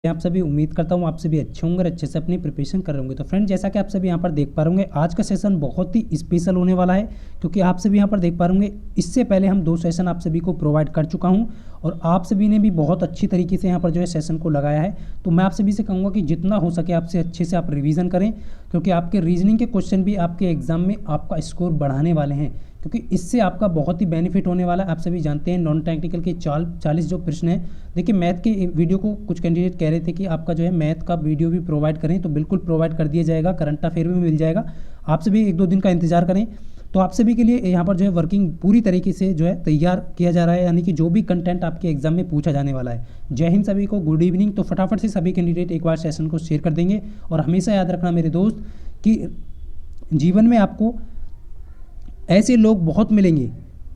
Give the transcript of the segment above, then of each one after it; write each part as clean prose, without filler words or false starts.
आप सभी उम्मीद करता हूँ आप सभी अच्छे होंगे और अच्छे से अपनी प्रिपरेशन कर रहे होंगे। तो फ्रेंड, जैसा कि आप सभी यहाँ पर देख पा रहे होंगे, आज का सेशन बहुत ही स्पेशल होने वाला है, क्योंकि आप सभी यहाँ पर देख पा रहे होंगे इससे पहले हम 2 सेशन आप सभी को प्रोवाइड कर चुका हूँ और आप सभी ने भी बहुत अच्छी तरीके से यहाँ पर जो है सेशन को लगाया है। तो मैं आप सभी से कहूँगा कि जितना हो सके आपसे अच्छे से आप रिवीजन करें, क्योंकि आपके रीजनिंग के क्वेश्चन भी आपके एग्जाम में आपका स्कोर बढ़ाने वाले हैं, क्योंकि इससे आपका बहुत ही बेनिफिट होने वाला है। आप सभी जानते हैं नॉन टेक्निकल के 40 जो प्रश्न हैं, देखिए मैथ के वीडियो को कुछ कैंडिडेट कह रहे थे कि आपका जो है मैथ का वीडियो भी प्रोवाइड करें, तो बिल्कुल प्रोवाइड कर दिया जाएगा। करंट अफेयर भी मिल जाएगा, आप सभी 1-2 दिन का इंतजार करें। तो आप सभी के लिए यहाँ पर जो है वर्किंग पूरी तरीके से जो है तैयार किया जा रहा है, यानी कि जो भी कंटेंट आपके एग्जाम में पूछा जाने वाला है। जय हिंद सभी को, गुड इवनिंग। तो फटाफट से सभी कैंडिडेट एक बार सेशन को शेयर कर देंगे और हमेशा याद रखना मेरे दोस्त कि जीवन में आपको ऐसे लोग बहुत मिलेंगे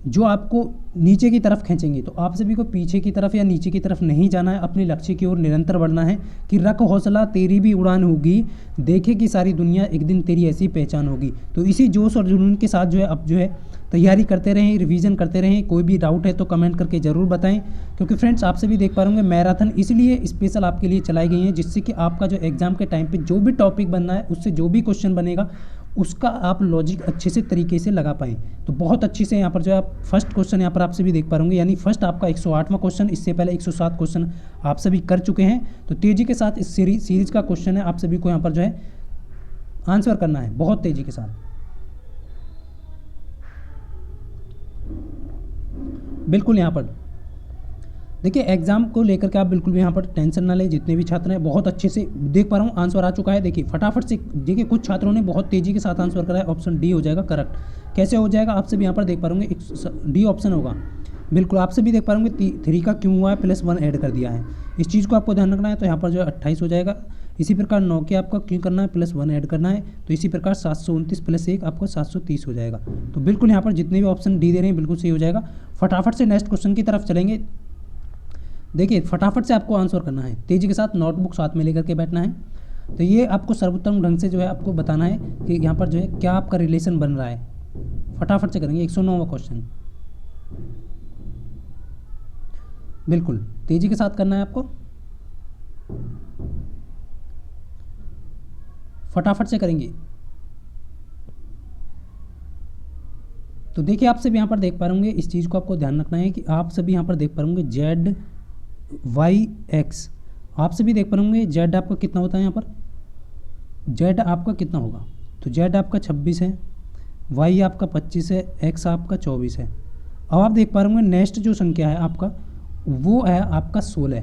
जो आपको नीचे की तरफ खींचेंगे, तो आप सभी को पीछे की तरफ या नीचे की तरफ नहीं जाना है, अपने लक्ष्य की ओर निरंतर बढ़ना है। कि रख हौसला तेरी भी उड़ान होगी, देखे कि सारी दुनिया एक दिन तेरी ऐसी पहचान होगी। तो इसी जोश और जुनून के साथ जो है अब जो है तैयारी करते रहें, रिवीजन करते रहें। कोई भी डाउट है तो कमेंट करके ज़रूर बताएं, क्योंकि फ्रेंड्स आप सभी देख पा रहे होंगे मैराथन इसलिए स्पेशल आपके लिए चलाई गई है, जिससे कि आपका जो एग्जाम के टाइम पे जो भी टॉपिक बनना है, उससे जो भी क्वेश्चन बनेगा उसका आप लॉजिक अच्छे से तरीके से लगा पाएँ। तो बहुत अच्छे से यहाँ पर जो है आप फर्स्ट क्वेश्चन यहाँ पर आप सभी देख पा रहे होंगे, यानी फर्स्ट आपका 108वां क्वेश्चन, इससे पहले 107 क्वेश्चन आप सभी कर चुके हैं। तो तेज़ी के साथ इस सीरीज का क्वेश्चन है, आप सभी को यहाँ पर जो है आंसर करना है बहुत तेज़ी के साथ। बिल्कुल यहाँ पर देखिए एग्जाम को लेकर के आप बिल्कुल भी यहाँ पर टेंशन ना लें। जितने भी छात्र हैं बहुत अच्छे से देख पा रहा हूँ आंसर आ चुका है। देखिए फटाफट से, देखिए कुछ छात्रों ने बहुत तेज़ी के साथ आंसर करा है। ऑप्शन डी हो जाएगा करेक्ट। कैसे हो जाएगा आप सभी यहाँ पर देख पा रहे होंगे, डी ऑप्शन होगा। बिल्कुल आप सभी देख पा रहे होंगे 3 का क्यों हुआ है, +1 ऐड कर दिया है। इस चीज़ को आपको ध्यान रखना है। तो यहाँ पर जो है 28 हो जाएगा। इसी प्रकार 9 के आपका क्यों करना है, +1 ऐड करना है। तो इसी प्रकार 729 + 1 आपको 730 हो जाएगा। तो बिल्कुल यहाँ पर जितने भी ऑप्शन डी दे रहे हैं बिल्कुल सही हो जाएगा। फटाफट से नेक्स्ट क्वेश्चन की तरफ चलेंगे। देखिए फटाफट से आपको आंसर करना है, तेज़ी के साथ नोटबुक साथ में लेकर के बैठना है। तो ये आपको सर्वोत्तम ढंग से जो है आपको बताना है कि यहाँ पर जो है क्या आपका रिलेशन बन रहा है। फटाफट से करेंगे 109वां क्वेश्चन, बिल्कुल तेज़ी के साथ करना है आपको, फटाफट से करेंगे। तो देखिए आप सभी यहाँ पर देख पा रहे होंगे, इस चीज़ को आपको ध्यान रखना है कि आप सभी यहाँ पर देख पा रहे होंगे ZYX, आप सभी देख पा रहे होंगे Z आपका कितना होता है, यहाँ पर Z आपका कितना होगा। तो Z आपका 26 है, Y आपका 25 है, X आपका 24 है। अब आप देख पा रहे होंगे नेक्स्ट जो संख्या है आपका वो है आपका 16,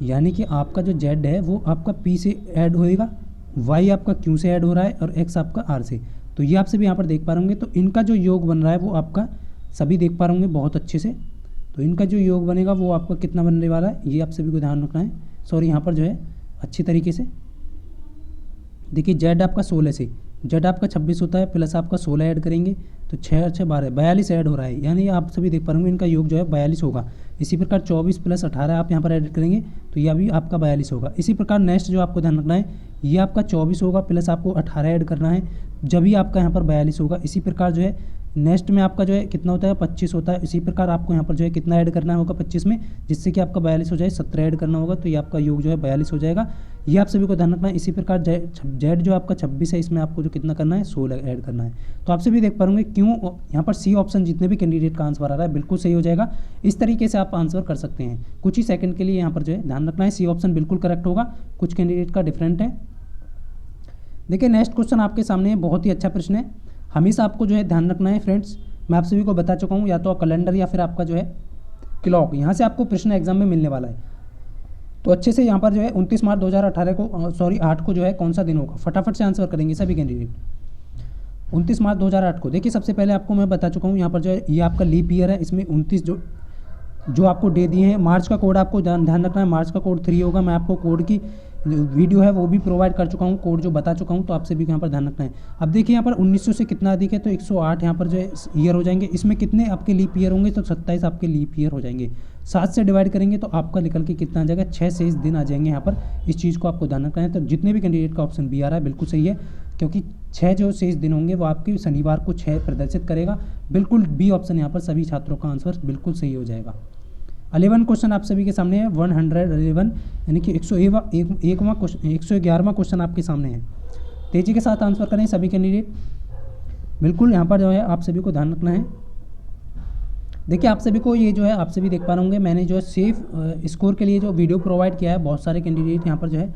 यानी कि आपका जो Z है वो आपका P से ऐड होएगा, Y आपका Q से ऐड हो रहा है और X आपका R से। तो ये आप सभी यहाँ पर देख पा रहे होंगे। तो इनका जो योग बन रहा है वो आपका सभी देख पा रहे होंगे बहुत अच्छे से। तो इनका जो योग बनेगा वो आपका कितना बनने वाला है, ये आप सभी को ध्यान रखना है। सॉरी यहाँ पर जो है अच्छी तरीके से देखिए Z आपका 16 से, Z आपका 26 होता है, प्लस आपका 16 ऐड करेंगे तो 6 6 12 42 ऐड हो रहा है, यानी आप सभी देख पा रहे होंगे इनका योग जो है 42 होगा। इसी प्रकार 24 + 18 आप यहाँ पर ऐड करेंगे तो यह भी आपका 42 होगा। इसी प्रकार नेक्स्ट जो आपको ध्यान रखना है, ये आपका 24 होगा, प्लस आपको 18 ऐड करना है, जब भी आपका यहाँ पर 42 होगा। इसी प्रकार जो है नेक्स्ट में आपका जो है कितना होता है, 25 होता है। इसी प्रकार आपको यहाँ पर जो है कितना ऐड करना होगा 25 में, जिससे कि आपका 42 हो जाए, 17 ऐड करना होगा, तो ये आपका योग जो है 42 हो जाएगा। ये आप सभी को ध्यान रखना है। इसी प्रकार Z जो आपका 26 है, इसमें आपको जो कितना करना है 16 ऐड करना है। तो आप सभी देख पाएंगे क्यों यहाँ पर सी ऑप्शन जितने भी कैंडिडेट का आंसर आ रहा है बिल्कुल सही हो जाएगा। इस तरीके से आप आंसर कर सकते हैं। कुछ ही सेकंड के लिए यहाँ पर जो है ध्यान रखना है, सी ऑप्शन बिल्कुल करेक्ट होगा, कुछ कैंडिडेट का डिफरेंट है। देखिए नेक्स्ट क्वेश्चन आपके सामने है, बहुत ही अच्छा प्रश्न है। हमेशा आपको जो है ध्यान रखना है फ्रेंड्स, मैं आप सभी को बता चुका हूँ, या तो कैलेंडर या फिर आपका जो है क्लॉक, यहाँ से आपको प्रश्न एग्जाम में मिलने वाला है। तो अच्छे से यहाँ पर जो है 29 मार्च 2018 को 8 को जो है कौन सा दिन होगा, फटाफट से आंसर करेंगे सभी कैंडिडेट। 29 मार्च 2008 को। देखिए सबसे पहले आपको मैं बता चुका हूँ, यहाँ पर जो है ये आपका लीप ईयर है, इसमें 29 जो आपको दे दिए हैं। मार्च का कोड आपको ध्यान रखना है, मार्च का कोड 3 होगा। मैं आपको कोड की वीडियो है वो भी प्रोवाइड कर चुका हूँ, कोड जो बता चुका हूँ, तो आप सभी को यहाँ पर ध्यान रखना है। अब देखिए यहाँ पर 1900 से कितना अधिक है, तो 108 यहाँ पर जो है ईयर हो जाएंगे। इसमें कितने आपके लीप ईयर होंगे, तो 27 आपके लीप ईयर हो जाएंगे। 7 से डिवाइड करेंगे तो आपका निकल के कितना आ जाएगा, 6 शेष दिन आ जाएंगे यहाँ पर। इस चीज़ को आपको ध्यान रखना है। तो जितने भी कैंडिडेट का ऑप्शन बी आ रहा है बिल्कुल सही है, क्योंकि 6 जो शेष दिन होंगे वो आपके शनिवार को 6 प्रदर्शित करेगा। बिल्कुल बी ऑप्शन यहाँ पर सभी छात्रों का आंसर बिल्कुल सही हो जाएगा। 11 क्वेश्चन आप सभी के सामने है, 111 यानी कि 101वां क्वेश्चन, 111वां क्वेश्चन आपके सामने है। तेजी के साथ आंसर करें सभी कैंडिडेट। बिल्कुल यहाँ पर जो है आप सभी को ध्यान रखना है। देखिए आप सभी को ये जो है आप सभी देख पा रहे होंगे, मैंने जो है सेफ स्कोर के लिए जो वीडियो प्रोवाइड किया है। बहुत सारे कैंडिडेट यहाँ पर जो है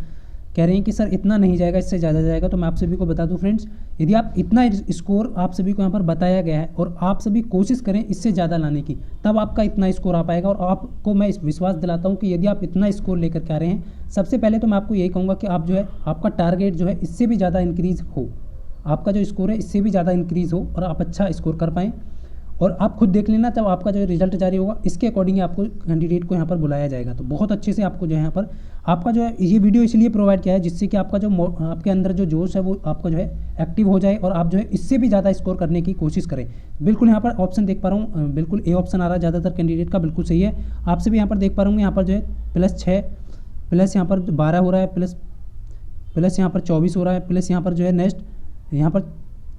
कह रहे हैं कि सर इतना नहीं जाएगा, इससे ज़्यादा जाएगा। तो मैं आप सभी को बता दूं फ्रेंड्स, यदि आप इतना स्कोर आप सभी को यहाँ पर बताया गया है और आप सभी कोशिश करें इससे ज़्यादा लाने की, तब आपका इतना स्कोर आ पाएगा। और आपको मैं इस विश्वास दिलाता हूँ कि यदि आप इतना स्कोर लेकर के आ रहे हैं, सबसे पहले तो मैं आपको यही कहूँगा कि आप जो है आपका टारगेट जो है इससे भी ज़्यादा इंक्रीज़ हो, आपका जो स्कोर है इससे भी ज़्यादा इंक्रीज़ हो और आप अच्छा स्कोर कर पाएँ। और आप खुद देख लेना, जब आपका जो रिजल्ट जारी होगा इसके अकॉर्डिंग आपको कैंडिडेट को यहाँ पर बुलाया जाएगा। तो बहुत अच्छे से आपको जो है यहाँ पर आपका जो है ये वीडियो इसलिए प्रोवाइड किया है जिससे कि आपका जो आपके अंदर जो जोश है वो आपका जो है एक्टिव हो जाए और आप जो है इससे भी ज़्यादा स्कोर करने की कोशिश करें। बिल्कुल यहाँ पर ऑप्शन देख पा रहा हूँ, बिल्कुल ए ऑप्शन आ रहा है ज़्यादातर कैंडिडेट का, बिल्कुल सही है। आपसे भी यहाँ पर देख पा रहा हूँ, यहाँ पर जो है +6 प्लस यहाँ पर 12 हो रहा है, प्लस यहाँ पर 24 हो रहा है, प्लस यहाँ पर जो है नेक्स्ट यहाँ पर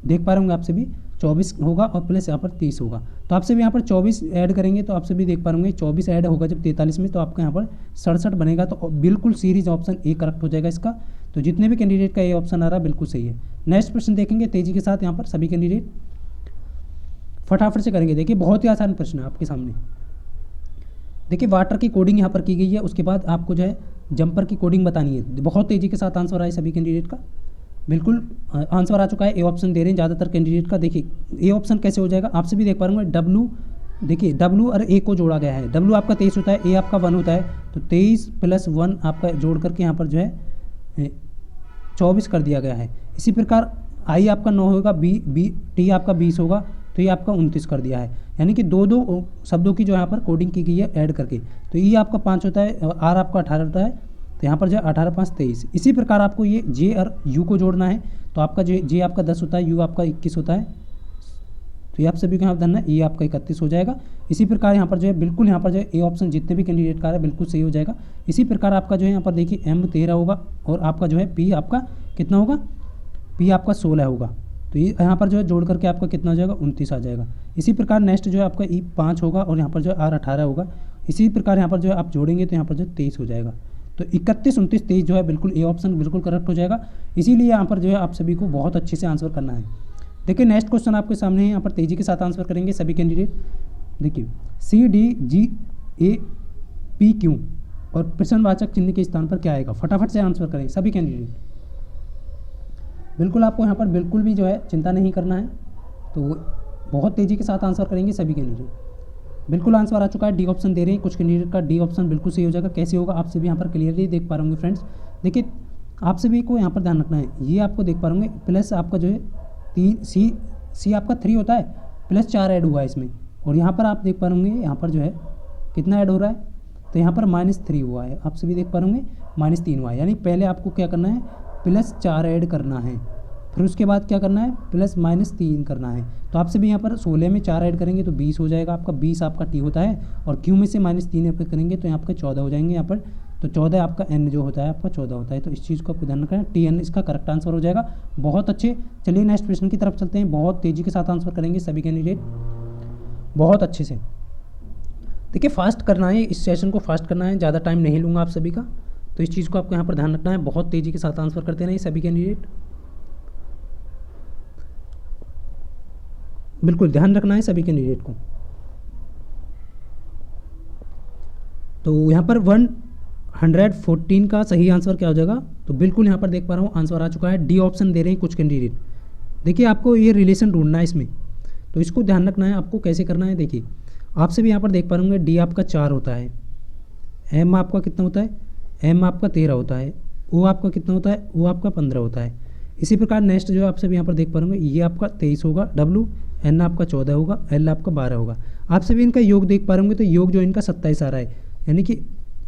देख पा रहे होंगे आपसे भी 24 होगा और प्लस यहाँ पर 30 होगा। तो आपसे भी यहाँ पर 24 ऐड करेंगे तो आपसे भी देख पा रहे 24 ऐड होगा जब 43 में, तो आपका यहाँ पर 67 बनेगा। तो बिल्कुल सीरीज ऑप्शन ए करेक्ट हो जाएगा इसका। तो जितने भी कैंडिडेट का ये ऑप्शन आ रहा है बिल्कुल सही है। नेक्स्ट प्रश्न देखेंगे तेजी के साथ, यहाँ पर सभी कैंडिडेट फटाफट से करेंगे। देखिए बहुत ही आसान प्रश्न है आपके सामने। देखिए वाटर की कोडिंग यहाँ पर की गई है, उसके बाद आपको जो है जंपर की कोडिंग बतानी है। बहुत तेजी के साथ आंसर आए सभी कैंडिडेट का, बिल्कुल आंसर आ चुका है। ए ऑप्शन दे रहे हैं ज़्यादातर कैंडिडेट का। देखिए ए ऑप्शन कैसे हो जाएगा, आपसे भी देख पा रहे होंगे डब्लू, देखिए डब्लू और ए को जोड़ा गया है। डब्लू आपका 23 होता है, ए आपका 1 होता है, तो 23 + 1 आपका जोड़ करके यहाँ पर जो है 24 कर दिया गया है। इसी प्रकार आई आपका 9 होगा, टी आपका 20 होगा, तो ये आपका 29 कर दिया है। यानी कि दो शब्दों की जो यहाँ पर कोडिंग की गई है ऐड करके। तो ई आपका 5 होता है और आर आपका 18 होता है, तो यहाँ पर जो है 18 × 5 = 23। इसी प्रकार आपको ये जे और यू को जोड़ना है, तो आपका जे आपका 10 होता है, यू आपका 21 होता है, तो ये आप सभी को यहाँ पर धरना है, ये आपका 31 हो जाएगा। इसी प्रकार यहाँ पर जो है बिल्कुल यहाँ पर जो है ए ऑप्शन जितने भी कैंडिडेट का है बिल्कुल सही हो जाएगा। इसी प्रकार आपका जो है यहाँ पर देखिए एम 13 होगा और आपका जो है पी आपका कितना होगा, पी आपका 16 होगा, तो ये यहाँ पर जो है जोड़ करके आपका कितना हो जाएगा 29 आ जाएगा। इसी प्रकार नेक्स्ट जो है आपका ई 5 होगा और यहाँ पर जो है आर 18 होगा। इसी प्रकार यहाँ पर जो है आप जोड़ेंगे तो यहाँ पर जो 23 हो जाएगा। तो 31, 29, 23 जो है बिल्कुल ए ऑप्शन बिल्कुल करेक्ट हो जाएगा। इसीलिए यहाँ पर जो है आप सभी को बहुत अच्छे से आंसर करना है। देखिए नेक्स्ट क्वेश्चन आपके सामने है, यहाँ पर तेजी के साथ आंसर करेंगे सभी कैंडिडेट। देखिए CDGAPQ और प्रश्नवाचक चिन्ह के स्थान पर क्या आएगा, फटाफट से आंसर करें सभी कैंडिडेट। बिल्कुल आपको यहाँ पर बिल्कुल भी जो है चिंता नहीं करना है, तो बहुत तेज़ी के साथ आंसर करेंगे सभी कैंडिडेट। बिल्कुल आंसर आ चुका है, डी ऑप्शन दे रहे हैं कुछ कैंडिडेट का, डी ऑप्शन बिल्कुल सही हो जाएगा। कैसे होगा आप सभी यहाँ पर क्लियरली देख पा रहे होंगे फ्रेंड्स। देखिए आप सभी को यहाँ पर ध्यान रखना है, ये आपको देख पा रहे होंगे प्लस आपका जो है 3 सी आपका 3 होता है, प्लस 4 ऐड हुआ है इसमें, और यहाँ पर आप देख पा रहे होंगे यहाँ पर जो है कितना ऐड हो रहा है, तो यहाँ पर -3 हुआ है, आप सभी देख पा रहे होंगे -3 हुआ है। यानी पहले आपको क्या करना है, +4 ऐड करना है, फिर उसके बाद क्या करना है +-3 करना है। तो आपसे भी यहाँ पर 16 में 4 ऐड करेंगे तो 20 हो जाएगा आपका, 20 आपका टी होता है, और क्यू में से -3 यहाँ पर करेंगे तो यहाँ पर 14 हो जाएंगे यहाँ पर, तो 14 आपका एन जो होता है आपका 14 होता है। तो इस चीज़ को आप ध्यान रखें, टी एन इसका करेक्ट आंसर हो जाएगा। बहुत अच्छे, चलिए नेक्स्ट प्रश्न की तरफ चलते हैं। बहुत तेज़ी के साथ आंसर करेंगे सभी कैंडिडेट, बहुत अच्छे से। देखिए फास्ट करना है, इस सेशन को फास्ट करना है, ज़्यादा टाइम नहीं लूँगा आप सभी का, तो इस चीज़ को आपको यहाँ पर ध्यान रखना है। बहुत तेज़ी के साथ आंसर करते रहे सभी कैंडिडेट, बिल्कुल ध्यान रखना है सभी कैंडिडेट को। तो यहाँ पर 114 का सही आंसर क्या हो जाएगा, तो बिल्कुल यहाँ पर देख पा रहा हूँ आंसर आ चुका है, डी ऑप्शन दे रहे हैं कुछ कैंडिडेट। देखिए आपको ये रिलेशन ढूंढना है इसमें, तो इसको ध्यान रखना है आपको कैसे करना है। देखिए आपसे भी यहाँ पर देख पा रहे होंगे डी आपका 4 होता है, एम आपका कितना होता है, एम आपका 13 होता है, ओ आपका कितना होता है, ओ आपका 15 होता है। इसी प्रकार नेक्स्ट जो आप सभी यहाँ पर देख पा रहे होंगे ये आपका 23 होगा, डब्लू एन आपका 14 होगा, एल आपका 12 होगा। आप सभी इनका योग देख पा रहे होंगे, तो योग जो इनका 27 आ रहा है, यानी कि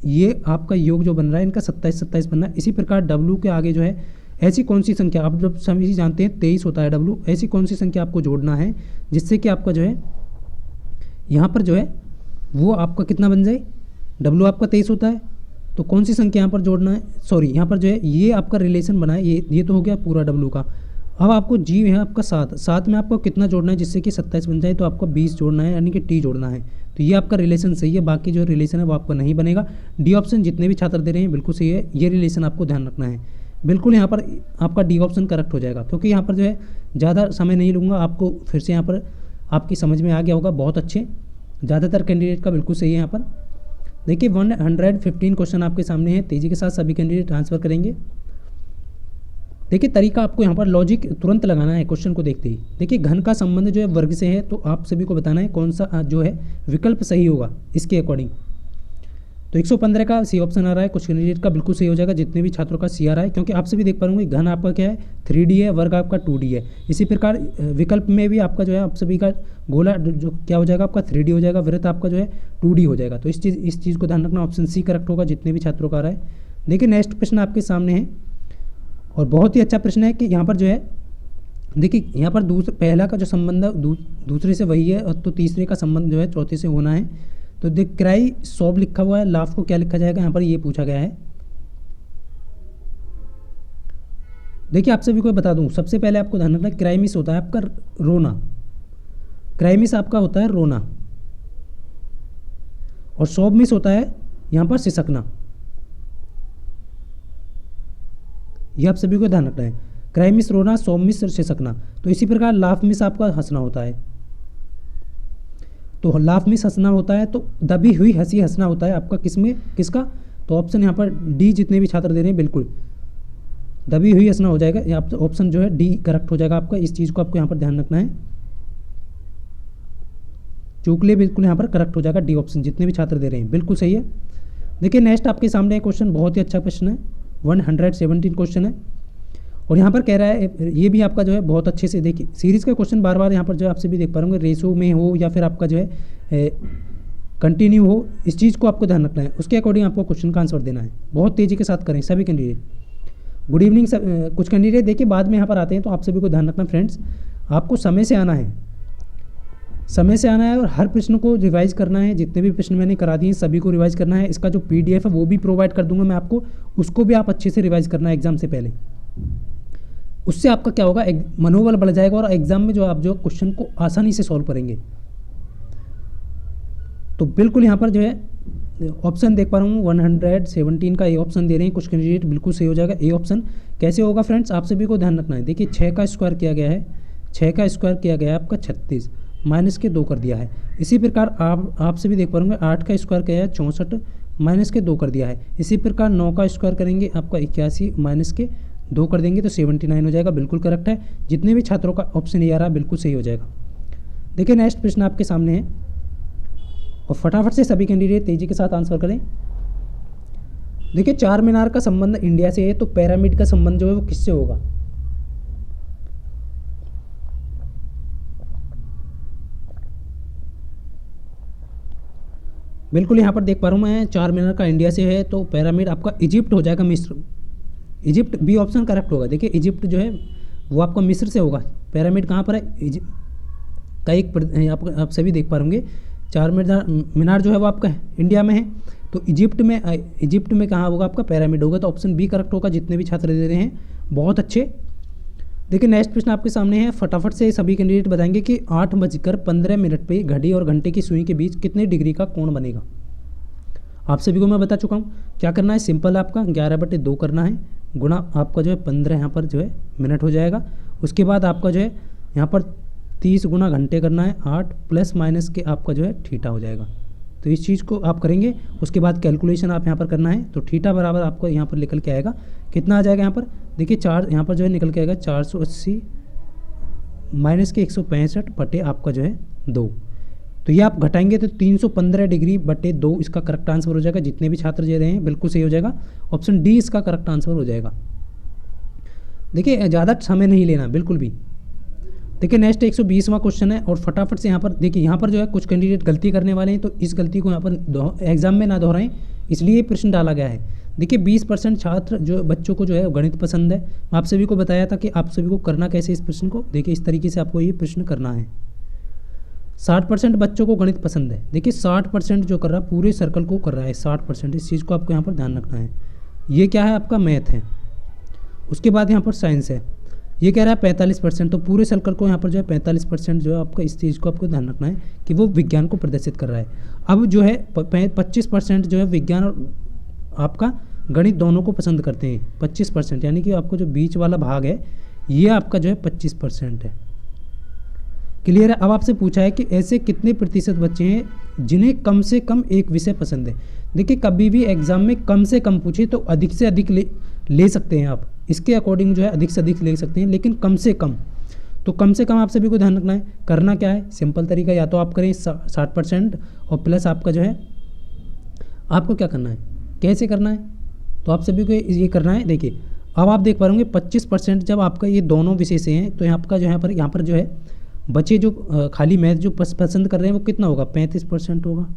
ये आपका योग जो बन रहा है इनका 27 बन रहा है। इसी प्रकार डब्लू के आगे जो है ऐसी कौन सी संख्या, आप जब सभी जानते हैं 23 होता है डब्लू, ऐसी कौन सी संख्या आपको जोड़ना है जिससे कि आपका जो है यहाँ पर जो है वो आपका कितना बन जाए, डब्लू आपका 23 होता है, तो कौन सी संख्या यहाँ पर जोड़ना है, सॉरी यहाँ पर जो है ये आपका रिलेशन बना है, ये तो हो गया पूरा डब्लू का। अब आपको जी है आपका 7 में आपको कितना जोड़ना है जिससे कि 27 बन जाए, तो आपको 20 जोड़ना है, यानी कि टी जोड़ना है। तो ये आपका रिलेशन सही है, बाकी जो रिलेशन है वो आपका नहीं बनेगा। डी ऑप्शन जितने भी छात्र दे रहे हैं बिल्कुल सही है, ये रिलेशन आपको ध्यान रखना है। बिल्कुल यहाँ पर आपका डी ऑप्शन करेक्ट हो जाएगा, क्योंकि यहाँ पर जो है ज़्यादा समय नहीं लूँगा, आपको फिर से यहाँ पर आपकी समझ में आ गया होगा बहुत अच्छे। ज़्यादातर कैंडिडेट का बिल्कुल सही है यहाँ पर। देखिए 115 क्वेश्चन आपके सामने है, तेज़ी के साथ सभी कैंडिडेट आंसर करेंगे। देखिए तरीका आपको यहाँ पर लॉजिक तुरंत लगाना है क्वेश्चन को देखते ही। देखिए घन का संबंध जो है वर्ग से है, तो आप सभी को बताना है कौन सा जो है विकल्प सही होगा इसके अकॉर्डिंग। तो 115 का सी ऑप्शन आ रहा है, कुछ कैंडिडेट का बिल्कुल सही हो जाएगा, जितने भी छात्रों का सी आ रहा है, क्योंकि आप सभी देख पा रहे घन आपका क्या है 3D है, वर्ग आपका 2D है। इसी प्रकार विकल्प में भी आपका जो है आप सभी का गोला जो क्या हो जाएगा आपका 3D हो जाएगा, वृत्त आपका जो है 2D हो जाएगा। तो इस चीज़ को ध्यान रखना, ऑप्शन सी करेक्ट होगा जितने भी छात्रों का आ रहा है। देखिए नेक्स्ट प्रश्न आपके सामने है और बहुत ही अच्छा प्रश्न है कि यहाँ पर जो है देखिए यहाँ पर पहला का जो संबंध है दूसरे से वही है, और तो तीसरे का संबंध जो है चौथे से होना है। तो देख क्राई सॉब लिखा हुआ है, लाफ को क्या लिखा जाएगा यहाँ पर ये पूछा गया है। देखिए आप सभी को बता दूं, सबसे पहले आपको ध्यान रखना क्राइमिस होता है आपका रोना, क्राइमिस आपका होता है रोना, और सॉब मिस होता है यहाँ पर सिसकना। ये आप सभी को ध्यान रखना है, क्राइमिस रोना, सॉब मिस सिसकना। तो इसी प्रकार लाफ मिस आपका हंसना होता है, तो लाफ मिस हंसना होता है, तो दबी हुई हंसी हंसना होता है आपका किसका। तो ऑप्शन यहाँ पर डी जितने भी छात्र दे रहे हैं बिल्कुल दबी हुई हंसना हो जाएगा, यहाँ पर ऑप्शन जो है डी करेक्ट हो जाएगा आपका। इस चीज़ को आपको यहाँ पर ध्यान रखना है, चूकले बिल्कुल यहाँ पर करेक्ट हो जाएगा, डी ऑप्शन जितने भी छात्र दे रहे हैं बिल्कुल सही है। देखिए नेक्स्ट आपके सामने क्वेश्चन बहुत ही अच्छा प्रश्न है, 117 क्वेश्चन है, और यहाँ पर कह रहा है ये भी आपका जो है बहुत अच्छे से देखिए सीरीज़ का क्वेश्चन बार बार यहाँ पर जो आपसे भी देख पा रहे होंगे, रेशो में हो या फिर आपका जो है कंटिन्यू हो, इस चीज़ को आपको ध्यान रखना है, उसके अकॉर्डिंग आपको क्वेश्चन का आंसर देना है। बहुत तेज़ी के साथ करें सभी कैंडिडेट। गुड इवनिंग कुछ कैंडिडेट देखिए बाद में यहाँ पर आते हैं, तो आप सभी को ध्यान रखना फ्रेंड्स, आपको समय से आना है, समय से आना है और हर प्रश्न को रिवाइज करना है। जितने भी प्रश्न मैंने करा दिए सभी को रिवाइज करना है। इसका जो PDF है वो भी प्रोवाइड कर दूंगा मैं आपको, उसको भी आप अच्छे से रिवाइज करना है एग्जाम से पहले। उससे आपका क्या होगा, मनोबल बढ़ जाएगा और एग्जाम में जो आप जो क्वेश्चन को आसानी से सॉल्व करेंगे। तो बिल्कुल यहाँ पर जो है ऑप्शन देख पा रहा हूँ 117 का ए ऑप्शन दे रहे हैं कुछ कैंडिडेट, बिल्कुल सही हो जाएगा ए ऑप्शन। कैसे होगा फ्रेंड्स, आप सभी को ध्यान रखना है। देखिए 6 का स्क्वायर किया गया है, 6 का स्क्वायर किया गया है आपका 36, माइनस के 2 कर दिया है। इसी प्रकार आप सभी देख पा रहे होंगे 8 का स्क्वायर किया है 64, माइनस के 2 कर दिया है। इसी प्रकार 9 का स्क्वायर करेंगे आपका 81, माइनस के 2 कर देंगे तो 79 हो जाएगा, बिल्कुल करेक्ट है। जितने भी छात्रों का ऑप्शन ये आ रहा है बिल्कुल सही हो जाएगा। देखिए नेक्स्ट प्रश्न आपके सामने है और फटाफट से सभी कैंडिडेट तेजी के साथ आंसर करें। देखिए चार मीनार का संबंध इंडिया से है, तो पिरामिड का संबंध जो है वो किससे होगा। बिल्कुल यहाँ पर देख पा रहा हूँ मैं, चार मीनार का इंडिया से है, तो पिरामिड आपका इजिप्ट हो जाएगा, मिस्र। इजिप्ट बी ऑप्शन करेक्ट होगा। देखिए इजिप्ट जो है वो आपका मिस्र से होगा। पिरामिड कहाँ पर है, का एक आप सभी देख पा होंगे चार मीनार जो है वो आपका इंडिया में है, तो इजिप्ट में कहाँ होगा आपका पिरामिड होगा, तो ऑप्शन बी करेक्ट होगा। जितने भी छात्र दे रहे हैं बहुत अच्छे। देखिए नेक्स्ट प्रश्न आपके सामने है, फटाफट से सभी कैंडिडेट बताएंगे कि 8:15 पे घड़ी और घंटे की सुई के बीच कितने डिग्री का कोण बनेगा। आप सभी को मैं बता चुका हूँ। क्या करना है, सिंपल आपका 11/2 करना है, गुणा आपका जो है 15 यहाँ पर जो है मिनट हो जाएगा। उसके बाद आपका जो है यहाँ पर 30 गुना घंटे करना है, 8 प्लस माइनस के आपका जो है थीटा हो जाएगा। तो इस चीज़ को आप करेंगे, उसके बाद कैलकुलेशन आप यहाँ पर करना है, तो थीटा बराबर आपको यहाँ पर निकल के आएगा, कितना आ जाएगा यहाँ पर। देखिए चार यहाँ पर जो है निकल के आएगा 480 माइनस के 165 बटे आपका जो है 2। तो ये आप घटाएंगे तो 315 डिग्री बटे 2 इसका करेक्ट आंसर हो जाएगा। जितने भी छात्र दे रहे हैं बिल्कुल सही हो जाएगा, ऑप्शन डी इसका करेक्ट आंसर हो जाएगा। देखिए ज़्यादा समय नहीं लेना बिल्कुल भी। देखिए नेक्स्ट 120वां क्वेश्चन है और फटाफट से यहाँ पर देखिए, यहाँ पर जो है कुछ कैंडिडेट गलती करने वाले हैं, तो इस गलती को यहाँ पर एग्जाम में ना दोहराएं, इसलिए ये प्रश्न डाला गया है। देखिए 20% छात्र जो बच्चों को जो है गणित पसंद है। मैं आप सभी को बताया था कि आप सभी को करना कैसे इस प्रश्न को। देखिए इस तरीके से आपको ये प्रश्न करना है। 60% बच्चों को गणित पसंद है। देखिए 60% जो कर रहा है पूरे सर्कल को कर रहा है 60%, इस चीज़ को आपको यहाँ पर ध्यान रखना है। ये क्या है आपका मैथ है, उसके बाद यहाँ पर साइंस है। ये कह रहा है 45%, तो पूरे सर्कल को यहाँ पर जो है 45% जो है आपका इस चीज़ को आपको ध्यान रखना है कि वो विज्ञान को प्रदर्शित कर रहा है। अब जो है 25% जो है विज्ञान और आपका गणित दोनों को पसंद करते हैं। 25% यानी कि आपको जो बीच वाला भाग है ये आपका जो है 25% है। क्लियर है। अब आपसे पूछा है कि ऐसे कितने प्रतिशत बच्चे हैं जिन्हें कम से कम एक विषय पसंद है। देखिए कभी भी एग्जाम में कम से कम पूछे तो अधिक से अधिक ले सकते हैं आप, इसके अकॉर्डिंग जो है अधिक से अधिक ले सकते हैं, लेकिन कम से कम, तो कम से कम आप सभी को ध्यान रखना है। करना क्या है, सिंपल तरीका, या तो आप करें 60% और प्लस आपका जो है आपको क्या करना है, कैसे करना है, तो आप सभी को ये करना है। देखिए अब आप देख पा रहे होंगे 25% जब आपका ये दोनों विषय से हैं तो आपका जो यहाँ पर जो है बच्चे जो खाली मैथ जो पसंद कर रहे हैं वो कितना होगा, 35% होगा।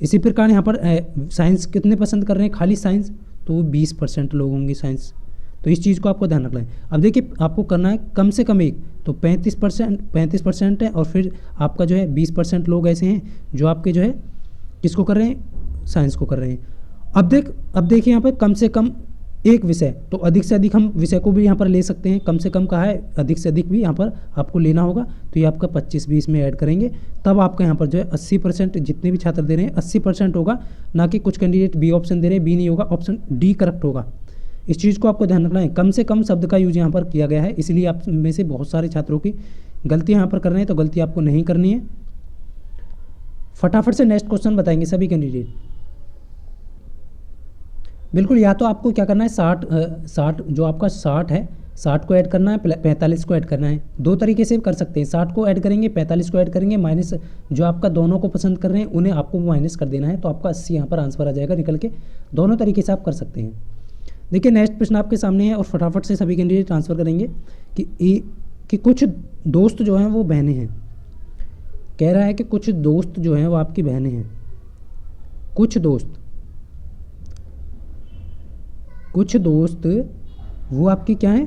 इसी प्रकार यहाँ पर साइंस कितने पसंद कर रहे हैं, खाली साइंस, तो वो 20% लोग होंगे साइंस। तो इस चीज़ को आपको ध्यान रखना है। अब देखिए आपको करना है कम से कम एक, तो 35% है, और फिर आपका जो है 20% लोग ऐसे हैं जो आपके जो है किसको कर रहे हैं, साइंस को कर रहे हैं। अब देखिए यहाँ पर कम से कम एक विषय, तो अधिक से अधिक हम विषय को भी यहाँ पर ले सकते हैं। कम से कम कहा है, अधिक से अधिक भी यहाँ पर आपको लेना होगा, तो ये आपका 25-20 में ऐड करेंगे, तब आपका यहाँ पर जो है 80%, जितने भी छात्र दे रहे हैं 80% होगा, ना कि कुछ कैंडिडेट बी ऑप्शन दे रहे हैं, बी नहीं होगा, ऑप्शन डी करेक्ट होगा। इस चीज़ को आपको ध्यान रखना है। कम से कम शब्द का यूज यहाँ पर किया गया है, इसलिए आप में से बहुत सारे छात्रों की गलती यहाँ पर कर रहे हैं, तो गलती आपको नहीं करनी है। फटाफट से नेक्स्ट क्वेश्चन बताएंगे सभी कैंडिडेट। बिल्कुल, या तो आपको क्या करना है, 60 जो आपका 60 है, 60 को ऐड करना है, 45 को ऐड करना है। दो तरीके से कर सकते हैं, 60 को ऐड करेंगे, 45 को ऐड करेंगे, माइनस जो आपका दोनों को पसंद कर रहे हैं उन्हें आपको माइनस कर देना है, तो आपका 80 यहाँ पर आंसर आ जाएगा निकल के। दोनों तरीके से आप कर सकते हैं। देखिए नेक्स्ट प्रश्न आपके सामने है, और फटाफट से सभी कैंडिडेट ट्रांसफर करेंगे कि कुछ दोस्त जो हैं वो बहनें हैं। कह रहा है कि कुछ दोस्त जो हैं वो आपकी बहनें हैं। कुछ दोस्त वो आपकी क्या हैं,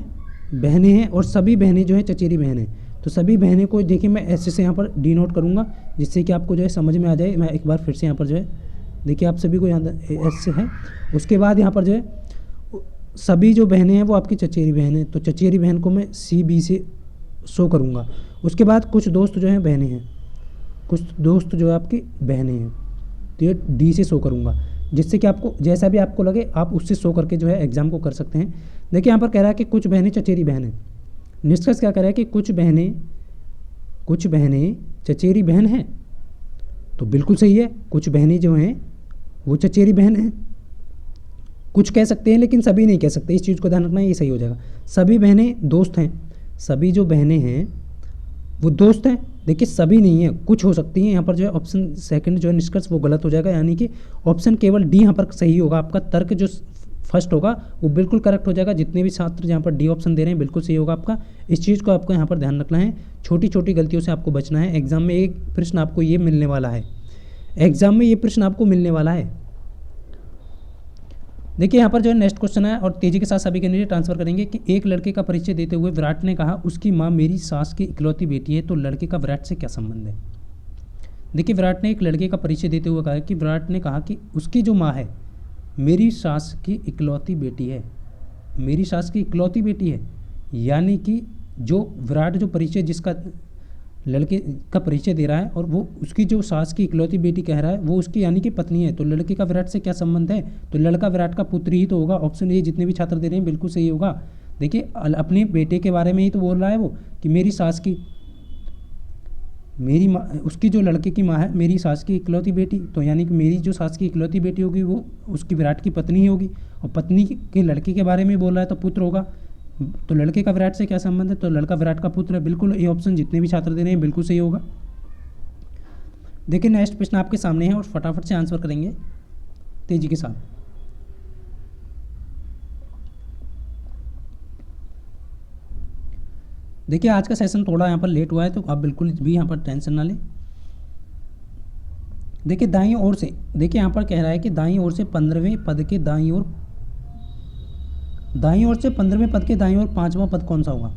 बहनें हैं, और सभी बहनें जो हैं चचेरी बहन हैं। तो सभी बहनें को देखिए मैं ऐसे से यहाँ पर डिनोट करूँगा, जिससे कि आपको जो है समझ में आ जाए। मैं एक बार फिर से यहाँ पर जो है देखिए आप सभी को यहाँ ऐसे है। उसके बाद यहाँ पर जो है सभी जो बहनें हैं वो आपकी चचेरी बहन हैं, तो चचेरी बहन को मैं CB से शो करूँगा। उसके बाद कुछ दोस्त जो हैं बहनें हैं, कुछ दोस्त जो है आपकी बहनें हैं, तो ये D से शो करूँगा, जिससे कि आपको जैसा भी आपको लगे आप उससे शो करके जो है एग्जाम को कर सकते हैं। देखिए यहाँ पर कह रहा है कि कुछ बहनें चचेरी बहन हैं। निष्कर्ष क्या कह रहा है कि कुछ बहनें चचेरी बहन हैं, तो बिल्कुल सही है। कुछ बहनें जो हैं वो चचेरी बहन हैं। कुछ कह सकते हैं लेकिन सभी नहीं कह सकते, इस चीज़ को ध्यान रखना है, ये सही हो जाएगा। सभी बहनें दोस्त हैं, सभी जो बहनें हैं वो दोस्त हैं। देखिए सभी नहीं है, कुछ हो सकती हैं। यहाँ पर जो है ऑप्शन सेकंड जो है निष्कर्ष वो गलत हो जाएगा, यानी कि ऑप्शन केवल डी यहाँ पर सही होगा। आपका तर्क जो फर्स्ट होगा वो बिल्कुल करेक्ट हो जाएगा। जितने भी छात्र यहाँ पर डी ऑप्शन दे रहे हैं बिल्कुल सही होगा आपका। इस चीज़ को आपको यहाँ पर ध्यान रखना है, छोटी छोटी गलतियों से आपको बचना है। एग्जाम में एक प्रश्न आपको ये मिलने वाला है, देखिए यहाँ पर जो है नेक्स्ट क्वेश्चन है, और तेजी के साथ सभी कैंडिडेट ट्रांसफर करेंगे कि एक लड़के का परिचय देते हुए विराट ने कहा उसकी माँ मेरी सास की इकलौती बेटी है, तो लड़के का विराट से क्या संबंध है। देखिए विराट ने एक लड़के का परिचय देते हुए कहा कि विराट ने कहा कि उसकी जो माँ है मेरी सास की इकलौती बेटी है, मेरी सास की इकलौती बेटी है, यानी कि जो विराट जो परिचय जिसका लड़के का परिचय दे रहा है और वो उसकी जो सास की इकलौती बेटी कह रहा है वो उसकी यानी कि पत्नी है, तो लड़के का विराट से क्या संबंध है, तो लड़का विराट का पुत्र ही तो होगा। ऑप्शन ए जितने भी छात्र दे रहे हैं बिल्कुल सही होगा। देखिए अपने बेटे के बारे में ही तो बोल रहा है वो कि मेरी सास की, मेरी माँ, उसकी जो लड़के की माँ है मेरी सास की इकलौती बेटी, तो यानी कि मेरी जो सास की इकलौती बेटी होगी वो उसकी विराट की पत्नी ही होगी, और पत्नी के लड़के के बारे में बोल रहा है तो पुत्र होगा। तो लड़के का विराट से क्या संबंध है, तो लड़का विराट का पुत्र है। बिल्कुल ये ऑप्शन जितने भी छात्र दे रहे हैं बिल्कुल सही होगा। देखिए नेक्स्ट प्रश्न आपके सामने है और फटाफट से आंसर करेंगे तेजी के साथ। देखिए आज का सेशन थोड़ा यहाँ पर लेट हुआ है, तो आप बिल्कुल भी यहाँ पर टेंशन ना लें। देखिए दाईं ओर से, देखिए यहाँ पर कह रहा है कि दाईं ओर से 15वें पद के दाईं ओर से 15वें पद के दाईं ओर 5वां पद कौन सा होगा।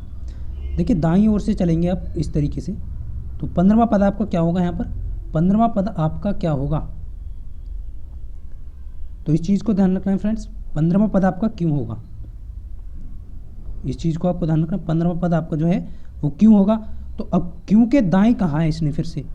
देखिए दाईं ओर से चलेंगे आप इस तरीके से, तो 15वां पद आपका क्या होगा, यहाँ पर 15वां पद आपका क्या होगा, तो इस चीज़ को ध्यान रखना है फ्रेंड्स। 15वां पद आपका क्यों होगा, इस चीज़ को आपको ध्यान रखना। 15वां पद आपका जो है वो क्यों होगा। तो अब क्यों के दाएं कहा है इसने फिर से,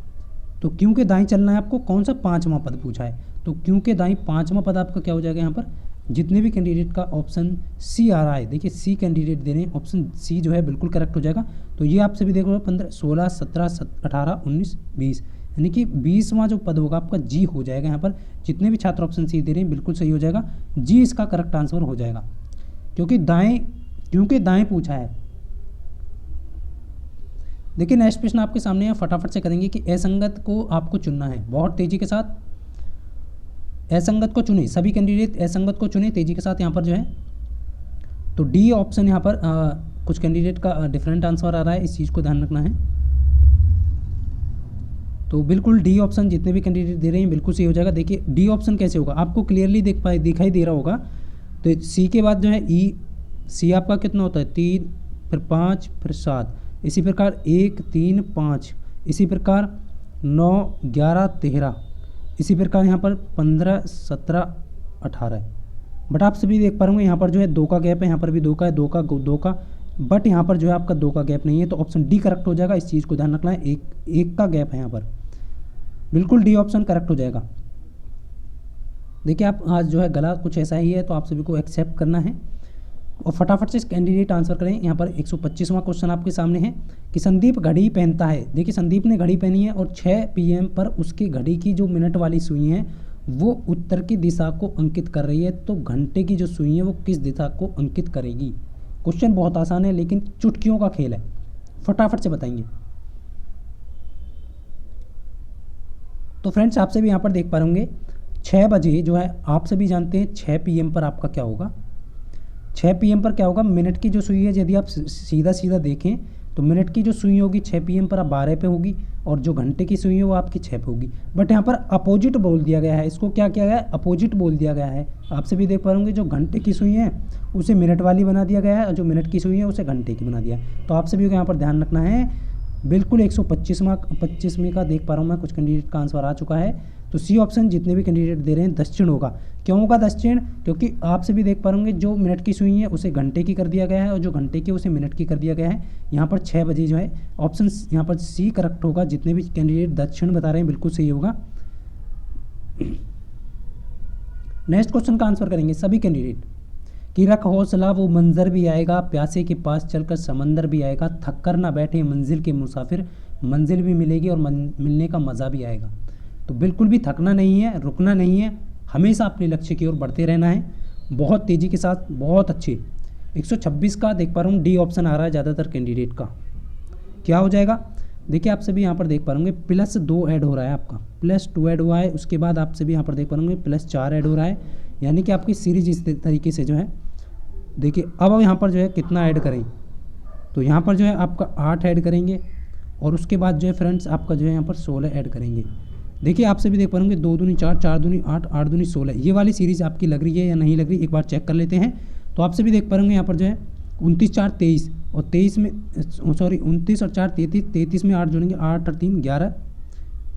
तो क्यों के दाएं चलना है आपको। कौन सा 5वां पद पूछा है, तो क्यों के दाएं 5वां पद आपका क्या हो जाएगा यहाँ पर। जितने भी कैंडिडेट का ऑप्शन सी आ रहा है, देखिए सी कैंडिडेट दे रहे हैं, ऑप्शन सी जो है बिल्कुल करेक्ट हो जाएगा। तो ये आपसे भी देखो 15, 16, 17, 18, 19, 20, यानी कि 20वां जो पद होगा आपका जी हो जाएगा यहाँ पर। जितने भी छात्र ऑप्शन सी दे रहे हैं बिल्कुल सही हो जाएगा, जी इसका करेक्ट आंसर हो जाएगा, क्योंकि दाएं पूछा है। देखिए नेक्स्ट प्रश्न आपके सामने है, फटाफट से करेंगे कि असंगत को आपको चुनना है बहुत तेजी के साथ। असंगत को चुने, सभी कैंडिडेट असंगत को चुने तेजी के साथ यहाँ पर जो है। तो डी ऑप्शन यहाँ पर कुछ कैंडिडेट का डिफरेंट आंसर आ रहा है, इस चीज़ को ध्यान रखना है। तो बिल्कुल डी ऑप्शन जितने भी कैंडिडेट दे रहे हैं बिल्कुल सही हो जाएगा। देखिए डी ऑप्शन कैसे होगा आपको क्लियरली दिखाई दे रहा होगा। तो सी के बाद जो है ई, सी आपका कितना होता है 3, फिर 5, फिर 7, इसी प्रकार 1, 3, 5, इसी प्रकार 9, 11, 13, इसी प्रकार यहाँ पर 15, 17, 18। बट आप सभी देख पा रहे होंगे यहाँ पर जो है 2 का गैप है, यहाँ पर भी 2 का है, 2 का, बट यहाँ पर जो है आपका 2 का गैप नहीं है। तो ऑप्शन डी करेक्ट हो जाएगा, इस चीज़ को ध्यान रखना है। एक का गैप है यहाँ पर, बिल्कुल डी ऑप्शन करेक्ट हो जाएगा। देखिए आप आज जो है गला कुछ ऐसा ही है, तो आप सभी को एक्सेप्ट करना है और फटाफट से कैंडिडेट आंसर करें। यहाँ पर 125वां क्वेश्चन आपके सामने है कि संदीप घड़ी पहनता है। देखिए संदीप ने घड़ी पहनी है और 6 PM पर उसकी घड़ी की जो मिनट वाली सुई है वो उत्तर की दिशा को अंकित कर रही है। तो घंटे की जो सुई है वो किस दिशा को अंकित करेगी। क्वेश्चन बहुत आसान है लेकिन चुटकियों का खेल है, फटाफट से बताएंगे। तो फ्रेंड्स आपसे भी यहाँ पर देख पा रहे होंगे 6 बजे जो है, आप सभी जानते हैं 6 PM पर आपका क्या होगा। 6 PM पर क्या होगा, मिनट की जो सुई है यदि आप सीधा सीधा देखें तो मिनट की जो सुई होगी 6 PM पर 12 पे होगी और जो घंटे की सुई है वो आपकी 6 पे होगी। बट यहाँ पर अपोजिट बोल दिया गया है, इसको क्या किया गया है, अपोजिट बोल दिया गया है। आपसे भी देख पा रहे होंगे जो घंटे की सुई है उसे मिनट वाली बना दिया गया है और जो मिनट की सुई है उसे घंटे की बना दिया। तो आप सभी को यहाँ पर ध्यान रखना है। बिल्कुल 125वें का देख पा रहा हूँ मैं, कुछ कैंडिडेट का आंसर आ चुका है। तो सी ऑप्शन जितने भी कैंडिडेट दे रहे हैं दक्षिण होगा। क्यों होगा दक्षिण, क्योंकि आपसे भी देख पा रहे होंगे जो मिनट की सुई है उसे घंटे की कर दिया गया है और जो घंटे की उसे मिनट की कर दिया गया है। यहाँ पर 6 बजे जो है ऑप्शन यहाँ पर सी करेक्ट होगा। जितने भी कैंडिडेट दक्षिण बता रहे हैं बिल्कुल सही होगा। नेक्स्ट क्वेश्चन का आंसर करेंगे सभी कैंडिडेट कि रख हौसला वो मंजर भी आएगा, प्यासे के पास चलकर समंदर भी आएगा, थक कर ना बैठे मंजिल के मुसाफिर, मंजिल भी मिलेगी और मिलने का मज़ा भी आएगा। तो बिल्कुल भी थकना नहीं है, रुकना नहीं है, हमेशा अपने लक्ष्य की ओर बढ़ते रहना है बहुत तेज़ी के साथ। बहुत अच्छे 126 का देख पा रहा हूँ डी ऑप्शन आ रहा है ज़्यादातर कैंडिडेट का। क्या हो जाएगा, देखिए आप सभी यहाँ पर देख पा रहे होंगे +2 ऐड हो रहा है आपका, +2 ऐड हुआ है। उसके बाद आप सभी यहाँ पर देख पा रहे होंगे +4 ऐड हो रहा है, यानी कि आपकी सीरीज इस तरीके से जो है। देखिए अब यहाँ पर जो है कितना ऐड करें, तो यहाँ पर जो है आपका 8 ऐड करेंगे और उसके बाद जो है फ्रेंड्स आपका जो है यहाँ पर 16 ऐड करेंगे। देखिए आप सभी देख पा रहे होंगे 2 दूनी 4, 4 दूनी 8, 8 दूनी 16। ये वाली सीरीज़ आपकी लग रही है या नहीं लग रही, एक बार चेक कर लेते हैं। तो आप सभी देख पा रहे होंगे यहाँ पर जो है 29, 4, 23 और 23 में 29 और 4 33, 33 में 8 जोड़ेंगे, 8 और 3 11,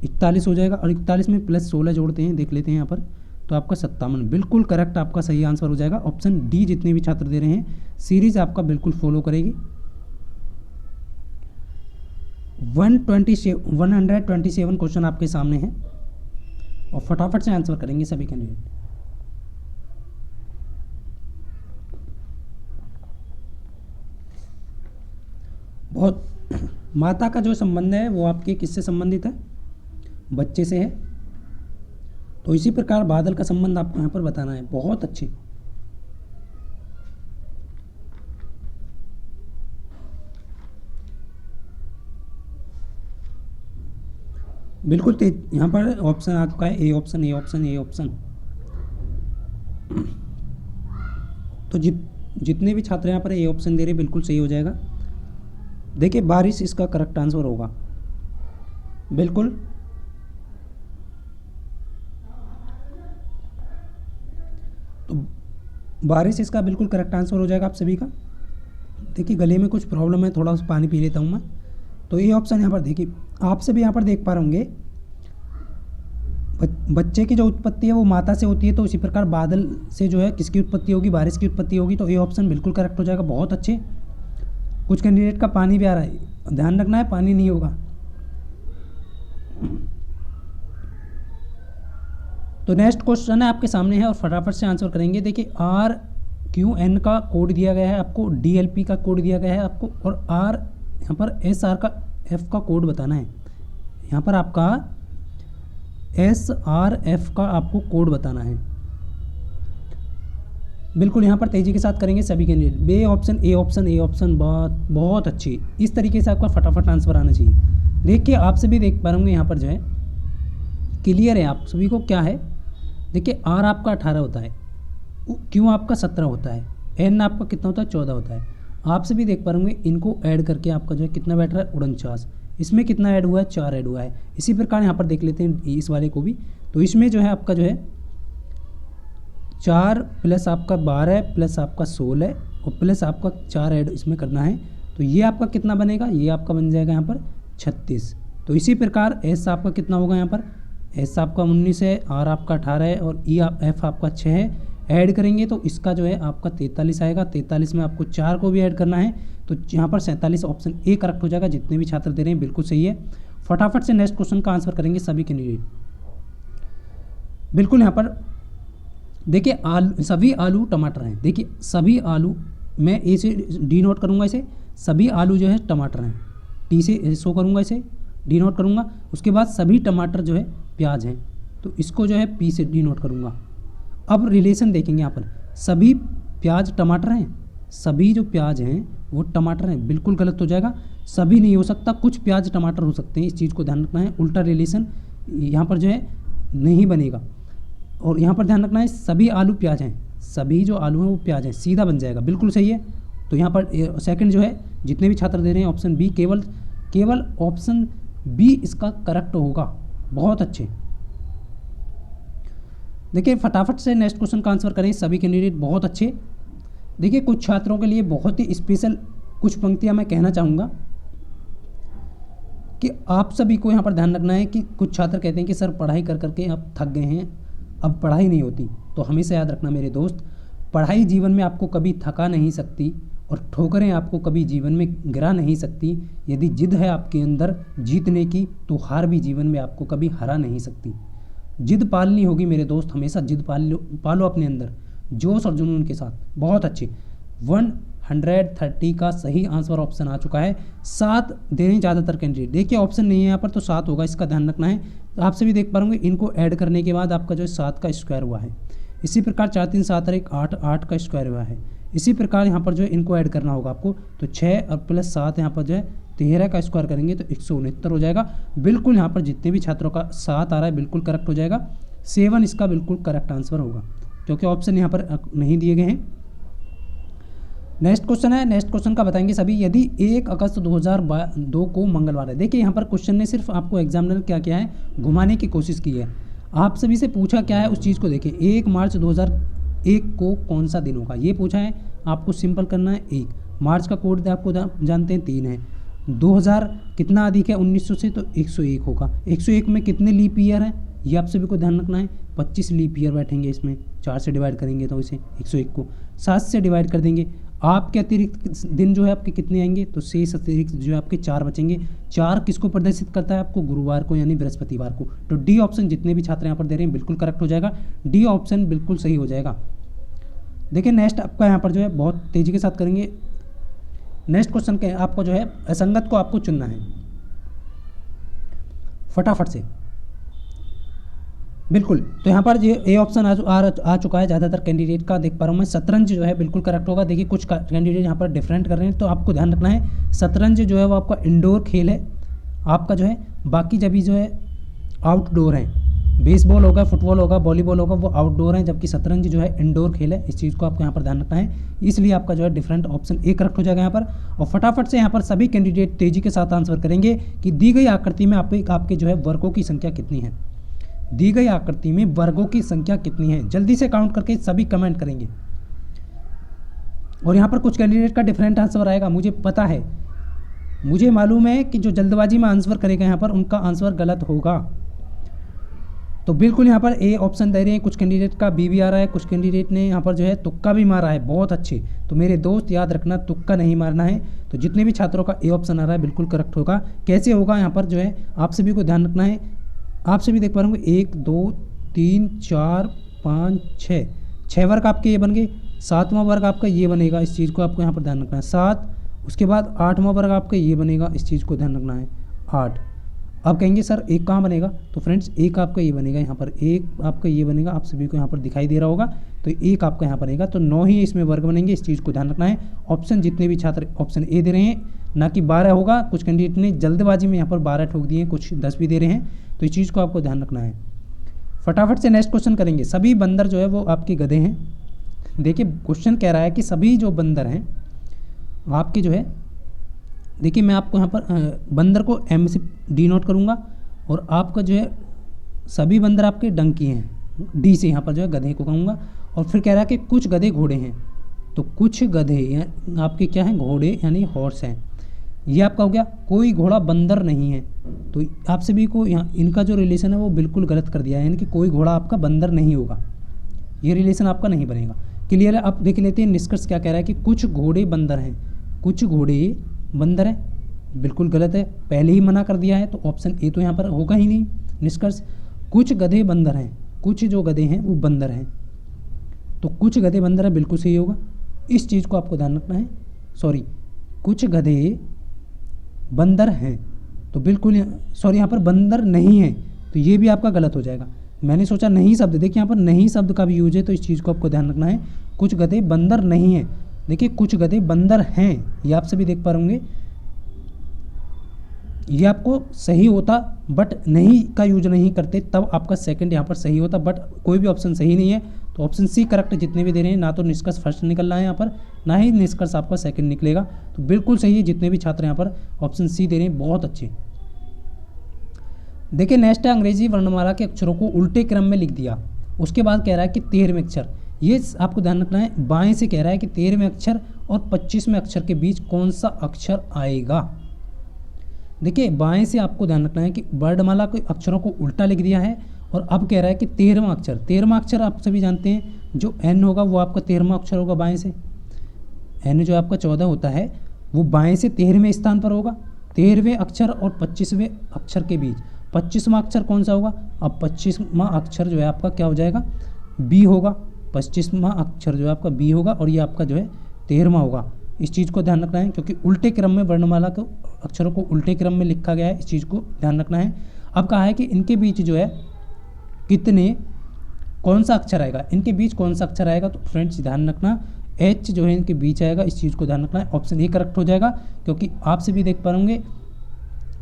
41 हो जाएगा और 41 में +16 जोड़ते हैं, देख लेते हैं यहाँ पर। तो आपका 57 बिल्कुल करेक्ट आपका सही आंसर हो जाएगा। ऑप्शन डी जितने भी छात्र दे रहे हैं सीरीज आपका बिल्कुल फॉलो करेगी। 127 क्वेश्चन आपके सामने हैं और फटाफट से आंसर करेंगे सभी कैंडिडेट। बहुत माता का जो संबंध है वो आपके किससे संबंधित है, बच्चे से है। तो इसी प्रकार बादल का संबंध आपको यहाँ पर बताना है। बहुत अच्छे, बिल्कुल यहाँ पर ऑप्शन आपका है A option, A option, A option. तो जितने भी छात्र यहाँ पर ए ऑप्शन दे रहे बिल्कुल सही हो जाएगा। देखिए बारिश इसका करेक्ट आंसर होगा बिल्कुल। तो बारिश इसका बिल्कुल करेक्ट आंसर हो जाएगा आप सभी का। देखिए गले में कुछ प्रॉब्लम है, थोड़ा सा पानी पी लेता हूँ मैं। तो ये ऑप्शन यहाँ पर देखिए आप सभी यहाँ पर देख पा रहे होंगे बच्चे की जो उत्पत्ति है वो माता से होती है, तो इसी प्रकार बादल से जो है किसकी उत्पत्ति होगी, बारिश की उत्पत्ति होगी। तो ये ऑप्शन बिल्कुल करेक्ट हो जाएगा। बहुत अच्छे। कुछ कैंडिडेट का पानी भी आ रहा है, ध्यान रखना है पानी नहीं होगा। तो नेक्स्ट क्वेश्चन है आपके सामने है और फटाफट से आंसर करेंगे। देखिए RQN का कोड दिया गया है आपको, DLP का कोड दिया गया है आपको, और यहाँ पर SR का F का कोड बताना है। यहाँ पर आपका SRF का आपको कोड बताना है। बिल्कुल यहाँ पर तेज़ी के साथ करेंगे सभी कैंडिडेट। ए ऑप्शन बहुत अच्छी। इस तरीके से आपका फटाफट आंसर आना चाहिए। देखिए आप सभी देख पा रहे यहाँ पर जो है क्लियर है आप सभी को क्या है। देखिए R आपका 18 होता है, Q आपका 17 होता है, N आपका कितना होता है 14 होता है। आप सभी देख पा रहे इनको ऐड करके आपका जो है कितना बैठ रहा है 49। इसमें कितना ऐड हुआ है 4 ऐड हुआ है। इसी प्रकार यहाँ पर देख लेते हैं इस वाले को भी। तो इसमें जो है आपका जो है 4 प्लस आपका 12 प्लस आपका 16 और प्लस आपका 4 ऐड इसमें करना है। तो ये आपका कितना बनेगा, ये आपका बन जाएगा यहाँ पर 36। तो इसी प्रकार S आपका कितना होगा, यहाँ पर S आपका 19 है, R आपका 18 है और F आपका 6 है। ऐड करेंगे तो इसका जो है आपका 43 आएगा। 43 में आपको 4 को भी ऐड करना है, तो यहाँ पर 47 ऑप्शन ए करेक्ट हो जाएगा। जितने भी छात्र दे रहे हैं बिल्कुल सही है। फटाफट से नेक्स्ट क्वेश्चन का आंसर करेंगे सभी कैंडिडेट। बिल्कुल यहाँ पर देखिए सभी आलू टमाटर हैं। देखिए सभी आलू, मैं ए से डी नोट करूँगा इसे, सभी आलू जो है टमाटर हैं। टी से शो करूँगा इसे, डी नोट करूँगा। उसके बाद सभी टमाटर जो है प्याज हैं, तो इसको जो है पी से डी नोट करूँगा। अब रिलेशन देखेंगे यहाँ पर, सभी प्याज टमाटर हैं, सभी जो प्याज हैं वो टमाटर हैं। बिल्कुल गलत हो जाएगा, सभी नहीं हो सकता, कुछ प्याज टमाटर हो सकते हैं। इस चीज़ को ध्यान रखना है। उल्टा रिलेशन यहाँ पर जो है नहीं बनेगा। और यहाँ पर ध्यान रखना है सभी आलू प्याज हैं, सभी जो आलू हैं वो प्याज हैं, सीधा बन जाएगा। बिल्कुल सही है। तो यहाँ पर सेकंड जो है जितने भी छात्र दे रहे हैं ऑप्शन बी, केवल ऑप्शन बी इसका करेक्ट होगा। बहुत अच्छे। देखिए फटाफट से नेक्स्ट क्वेश्चन का आंसर करें सभी कैंडिडेट। बहुत अच्छे। देखिए कुछ छात्रों के लिए बहुत ही स्पेशल कुछ पंक्तियां मैं कहना चाहूँगा कि आप सभी को यहाँ पर ध्यान रखना है कि कुछ छात्र कहते हैं कि सर पढ़ाई कर करके आप थक गए हैं, अब पढ़ाई नहीं होती। तो हमेशा याद रखना मेरे दोस्त, पढ़ाई जीवन में आपको कभी थका नहीं सकती और ठोकरें आपको कभी जीवन में गिरा नहीं सकती। यदि जिद है आपके अंदर जीतने की तो हार भी जीवन में आपको कभी हरा नहीं सकती। जिद पालनी होगी मेरे दोस्त, हमेशा जिद पालो अपने अंदर जोश और जुनून के साथ। बहुत अच्छे। 130 का सही आंसर ऑप्शन आ चुका है। 7 दे रहे हैं ज़्यादातर कैंडिडेट। देखिए ऑप्शन नहीं है यहाँ पर तो 7 होगा, इसका ध्यान रखना है। तो आप सभी देख पा रहे इनको ऐड करने के बाद आपका जो है 7 का स्क्वायर हुआ है। इसी प्रकार 4 3 7 और 1 8, 8 का स्क्वायर हुआ है। इसी प्रकार यहाँ पर जो है इनको ऐड करना होगा आपको, तो 6 और प्लस 7 यहाँ पर जो है 13 का स्क्वायर करेंगे तो 169 हो जाएगा। बिल्कुल यहाँ पर जितने भी छात्रों का 7 आ रहा है बिल्कुल करेक्ट हो जाएगा। 7 इसका बिल्कुल करेक्ट आंसर होगा, क्योंकि ऑप्शन यहाँ पर नहीं दिए गए हैं। नेक्स्ट क्वेश्चन है, नेक्स्ट क्वेश्चन का बताएंगे सभी। यदि 1 अगस्त 2002 को मंगलवार है। देखिए यहाँ पर क्वेश्चन ने सिर्फ आपको एग्जामिनर क्या किया है, घुमाने की कोशिश की है। आप सभी से पूछा क्या है उस चीज़ को देखिए। 1 मार्च 2001 को कौन सा दिन होगा ये पूछा है। आपको सिंपल करना है। 1 मार्च का कोड आपको जानते हैं 3 है। 2000 कितना अधिक है 1900 से, तो 101 होगा। 101 में कितने लीप ईयर हैं ये आप सभी को ध्यान रखना है। 25 लीप ईयर बैठेंगे इसमें। 4 से डिवाइड करेंगे तो इसे 101 को 7 से डिवाइड कर देंगे। आपके अतिरिक्त दिन जो है आपके कितने आएंगे, तो शेष अतिरिक्त जो है आपके 4 बचेंगे। 4 किसको प्रदर्शित करता है आपको, गुरुवार को यानी बृहस्पतिवार को। तो डी ऑप्शन जितने भी छात्र यहाँ पर दे रहे हैं बिल्कुल करेक्ट हो जाएगा। डी ऑप्शन बिल्कुल सही हो जाएगा। देखिए नेक्स्ट आपका यहाँ पर जो है बहुत तेज़ी के साथ करेंगे। नेक्स्ट क्वेश्चन के आपको जो है असंगत को आपको चुनना है फटाफट से। बिल्कुल, तो यहाँ पर ये ए ऑप्शन आ चुका है ज़्यादातर कैंडिडेट का। देख पा रहा हूँ मैं। शतरंज जो है बिल्कुल करेक्ट होगा। देखिए कुछ कैंडिडेट यहाँ पर डिफरेंट कर रहे हैं, तो आपको ध्यान रखना है शतरंज जो है वो आपका इंडोर खेल है आपका जो है। बाकी जब जो है आउटडोर है। बेसबॉल होगा, फुटबॉल होगा, वॉलीबॉल होगा, वो आउटडोर है, जबकि शतरंज जो है इंडोर खेल है। इस चीज़ को आपको यहाँ पर ध्यान रखना है। इसलिए आपका जो है डिफरेंट ऑप्शन ए करेक्ट हो जाएगा यहाँ पर। और फटाफट से यहाँ पर सभी कैंडिडेट तेज़ी के साथ आंसर करेंगे कि दी गई आकृति में आपके जो है वर्गों की संख्या कितनी है। दी गई आकृति में वर्गों की संख्या कितनी है, जल्दी से काउंट करके सभी कमेंट करेंगे। और यहाँ पर कुछ कैंडिडेट का डिफरेंट आंसर आएगा, मुझे पता है, मुझे मालूम है कि जो जल्दबाजी में आंसर करेगा यहाँ पर उनका आंसर गलत होगा। तो बिल्कुल यहाँ पर ए ऑप्शन दे रहे हैं, कुछ कैंडिडेट का बी भी आ रहा है, कुछ कैंडिडेट ने यहाँ पर जो है तुक्का भी मारा है, बहुत अच्छे। तो मेरे दोस्त याद रखना, तुक्का नहीं मारना है। तो जितने भी छात्रों का ए ऑप्शन आ रहा है बिल्कुल करेक्ट होगा। कैसे होगा यहाँ पर जो है आप सभी को ध्यान रखना है। आप सभी देख पा रहे होंगे 1 2 3 4 5 6 6 वर्ग आपके ये बन गए, 7वां वर्ग आपका ये बनेगा, इस चीज़ को आपको यहाँ पर ध्यान रखना है 7। उसके बाद 8वां वर्ग आपका ये बनेगा, इस चीज़ को ध्यान रखना है 8। अब कहेंगे सर एक कहाँ बनेगा, तो फ्रेंड्स एक आपका ये बनेगा, यहाँ पर एक आपका ये बनेगा, आप सभी को यहाँ पर दिखाई दे रहा होगा। तो एक आपका यहाँ बनेगा, तो 9 ही इसमें वर्ग बनेंगे, इस चीज़ को ध्यान रखना है। ऑप्शन जितने भी छात्र ऑप्शन ए दे रहे हैं, ना कि 12 होगा, कुछ कैंडिडेट ने जल्दबाजी में यहाँ पर 12 ठोक दिए हैं, कुछ 10 भी दे रहे हैं, तो इस चीज़ को आपको ध्यान रखना है। फटाफट से नेक्स्ट क्वेश्चन करेंगे। सभी बंदर जो है वो आपके गधे हैं। देखिए क्वेश्चन कह रहा है कि सभी जो बंदर हैं आपके जो है, देखिए मैं आपको यहाँ पर बंदर को एम से डिनोट करूँगा और आपका जो है सभी बंदर आपके डंकी हैं, डी से यहाँ पर जो है गधे को कहूँगा। और फिर कह रहा है कि कुछ गधे घोड़े हैं, तो कुछ गधे आपके क्या हैं, घोड़े यानी हॉर्स हैं। ये आपका हो गया, कोई घोड़ा बंदर नहीं है, तो आप सभी को यहाँ इनका जो रिलेशन है वो बिल्कुल गलत कर दिया है, यानी कि कोई घोड़ा आपका बंदर नहीं होगा, ये रिलेशन आपका नहीं बनेगा। क्लियर है। अब देख लेते हैं निष्कर्ष क्या कह रहा है कि कुछ घोड़े बंदर हैं, कुछ घोड़े बंदर हैं, बिल्कुल गलत है, पहले ही मना कर दिया है, तो ऑप्शन ए तो यहाँ पर होगा ही नहीं। निष्कर्ष कुछ गधे बंदर हैं, कुछ जो गधे हैं वो बंदर हैं, तो कुछ गधे बंदर है, बिल्कुल सही होगा, इस चीज़ को आपको ध्यान रखना है। सॉरी, कुछ गधे बंदर हैं, तो बिल्कुल सॉरी यहाँ पर बंदर नहीं है, तो ये भी आपका गलत हो जाएगा। मैंने सोचा नहीं शब्द, देखिए यहाँ पर नहीं शब्द का भी यूज है, तो इस चीज़ को आपको ध्यान रखना है। कुछ गधे बंदर नहीं है, देखिए कुछ गधे बंदर हैं, ये आप सभी देख पा रहे होंगे, ये आपको सही होता, बट नहीं का यूज नहीं करते तब आपका सेकंड यहाँ पर सही होता, बट कोई भी ऑप्शन सही नहीं है, तो ऑप्शन सी करेक्ट जितने भी दे रहे हैं। ना तो निष्कर्ष फर्स्ट निकल रहा है यहाँ पर, ना ही निष्कर्ष आपका सेकंड निकलेगा, तो बिल्कुल सही है जितने भी छात्र यहाँ पर ऑप्शन सी दे रहे हैं, बहुत अच्छे। देखिए नेक्स्ट है, अंग्रेजी वर्णमाला के अक्षरों को उल्टे क्रम में लिख दिया। उसके बाद कह रहा है कि 13वें अक्षर, ये आपको ध्यान रखना है, बाएं से कह रहा है कि 13वें अक्षर और 25वें अक्षर के बीच कौन सा अक्षर आएगा। देखिए बाएं से आपको ध्यान रखना है कि वर्णमाला के अक्षरों को उल्टा लिख दिया है, और अब कह रहा है कि 13वां अक्षर, 13वां अक्षर आप सभी जानते हैं जो एन होगा वो आपका 13वां अक्षर होगा बाएं से। एन जो आपका 14 होता है वो बाएं से 13वें स्थान पर होगा। 13वें अक्षर और 25वें अक्षर के बीच 25वां अक्षर कौन सा होगा। अब 25वां अक्षर जो है आपका क्या हो जाएगा, बी होगा। 25वां अक्षर जो है आपका बी होगा, और ये आपका जो है 13वां होगा। इस चीज़ को ध्यान रखना है, क्योंकि उल्टे क्रम में वर्णमाला को अक्षरों को उल्टे क्रम में लिखा गया है, इस चीज़ को ध्यान रखना है। अब कहा है कि इनके बीच जो है कितने, कौन सा अक्षर आएगा, इनके बीच कौन सा अक्षर आएगा, तो फ्रेंड्स ध्यान रखना एच जो है इनके बीच आएगा, इस चीज़ को ध्यान रखना है। ऑप्शन ए करेक्ट हो जाएगा, क्योंकि आप से भी देख पाएंगे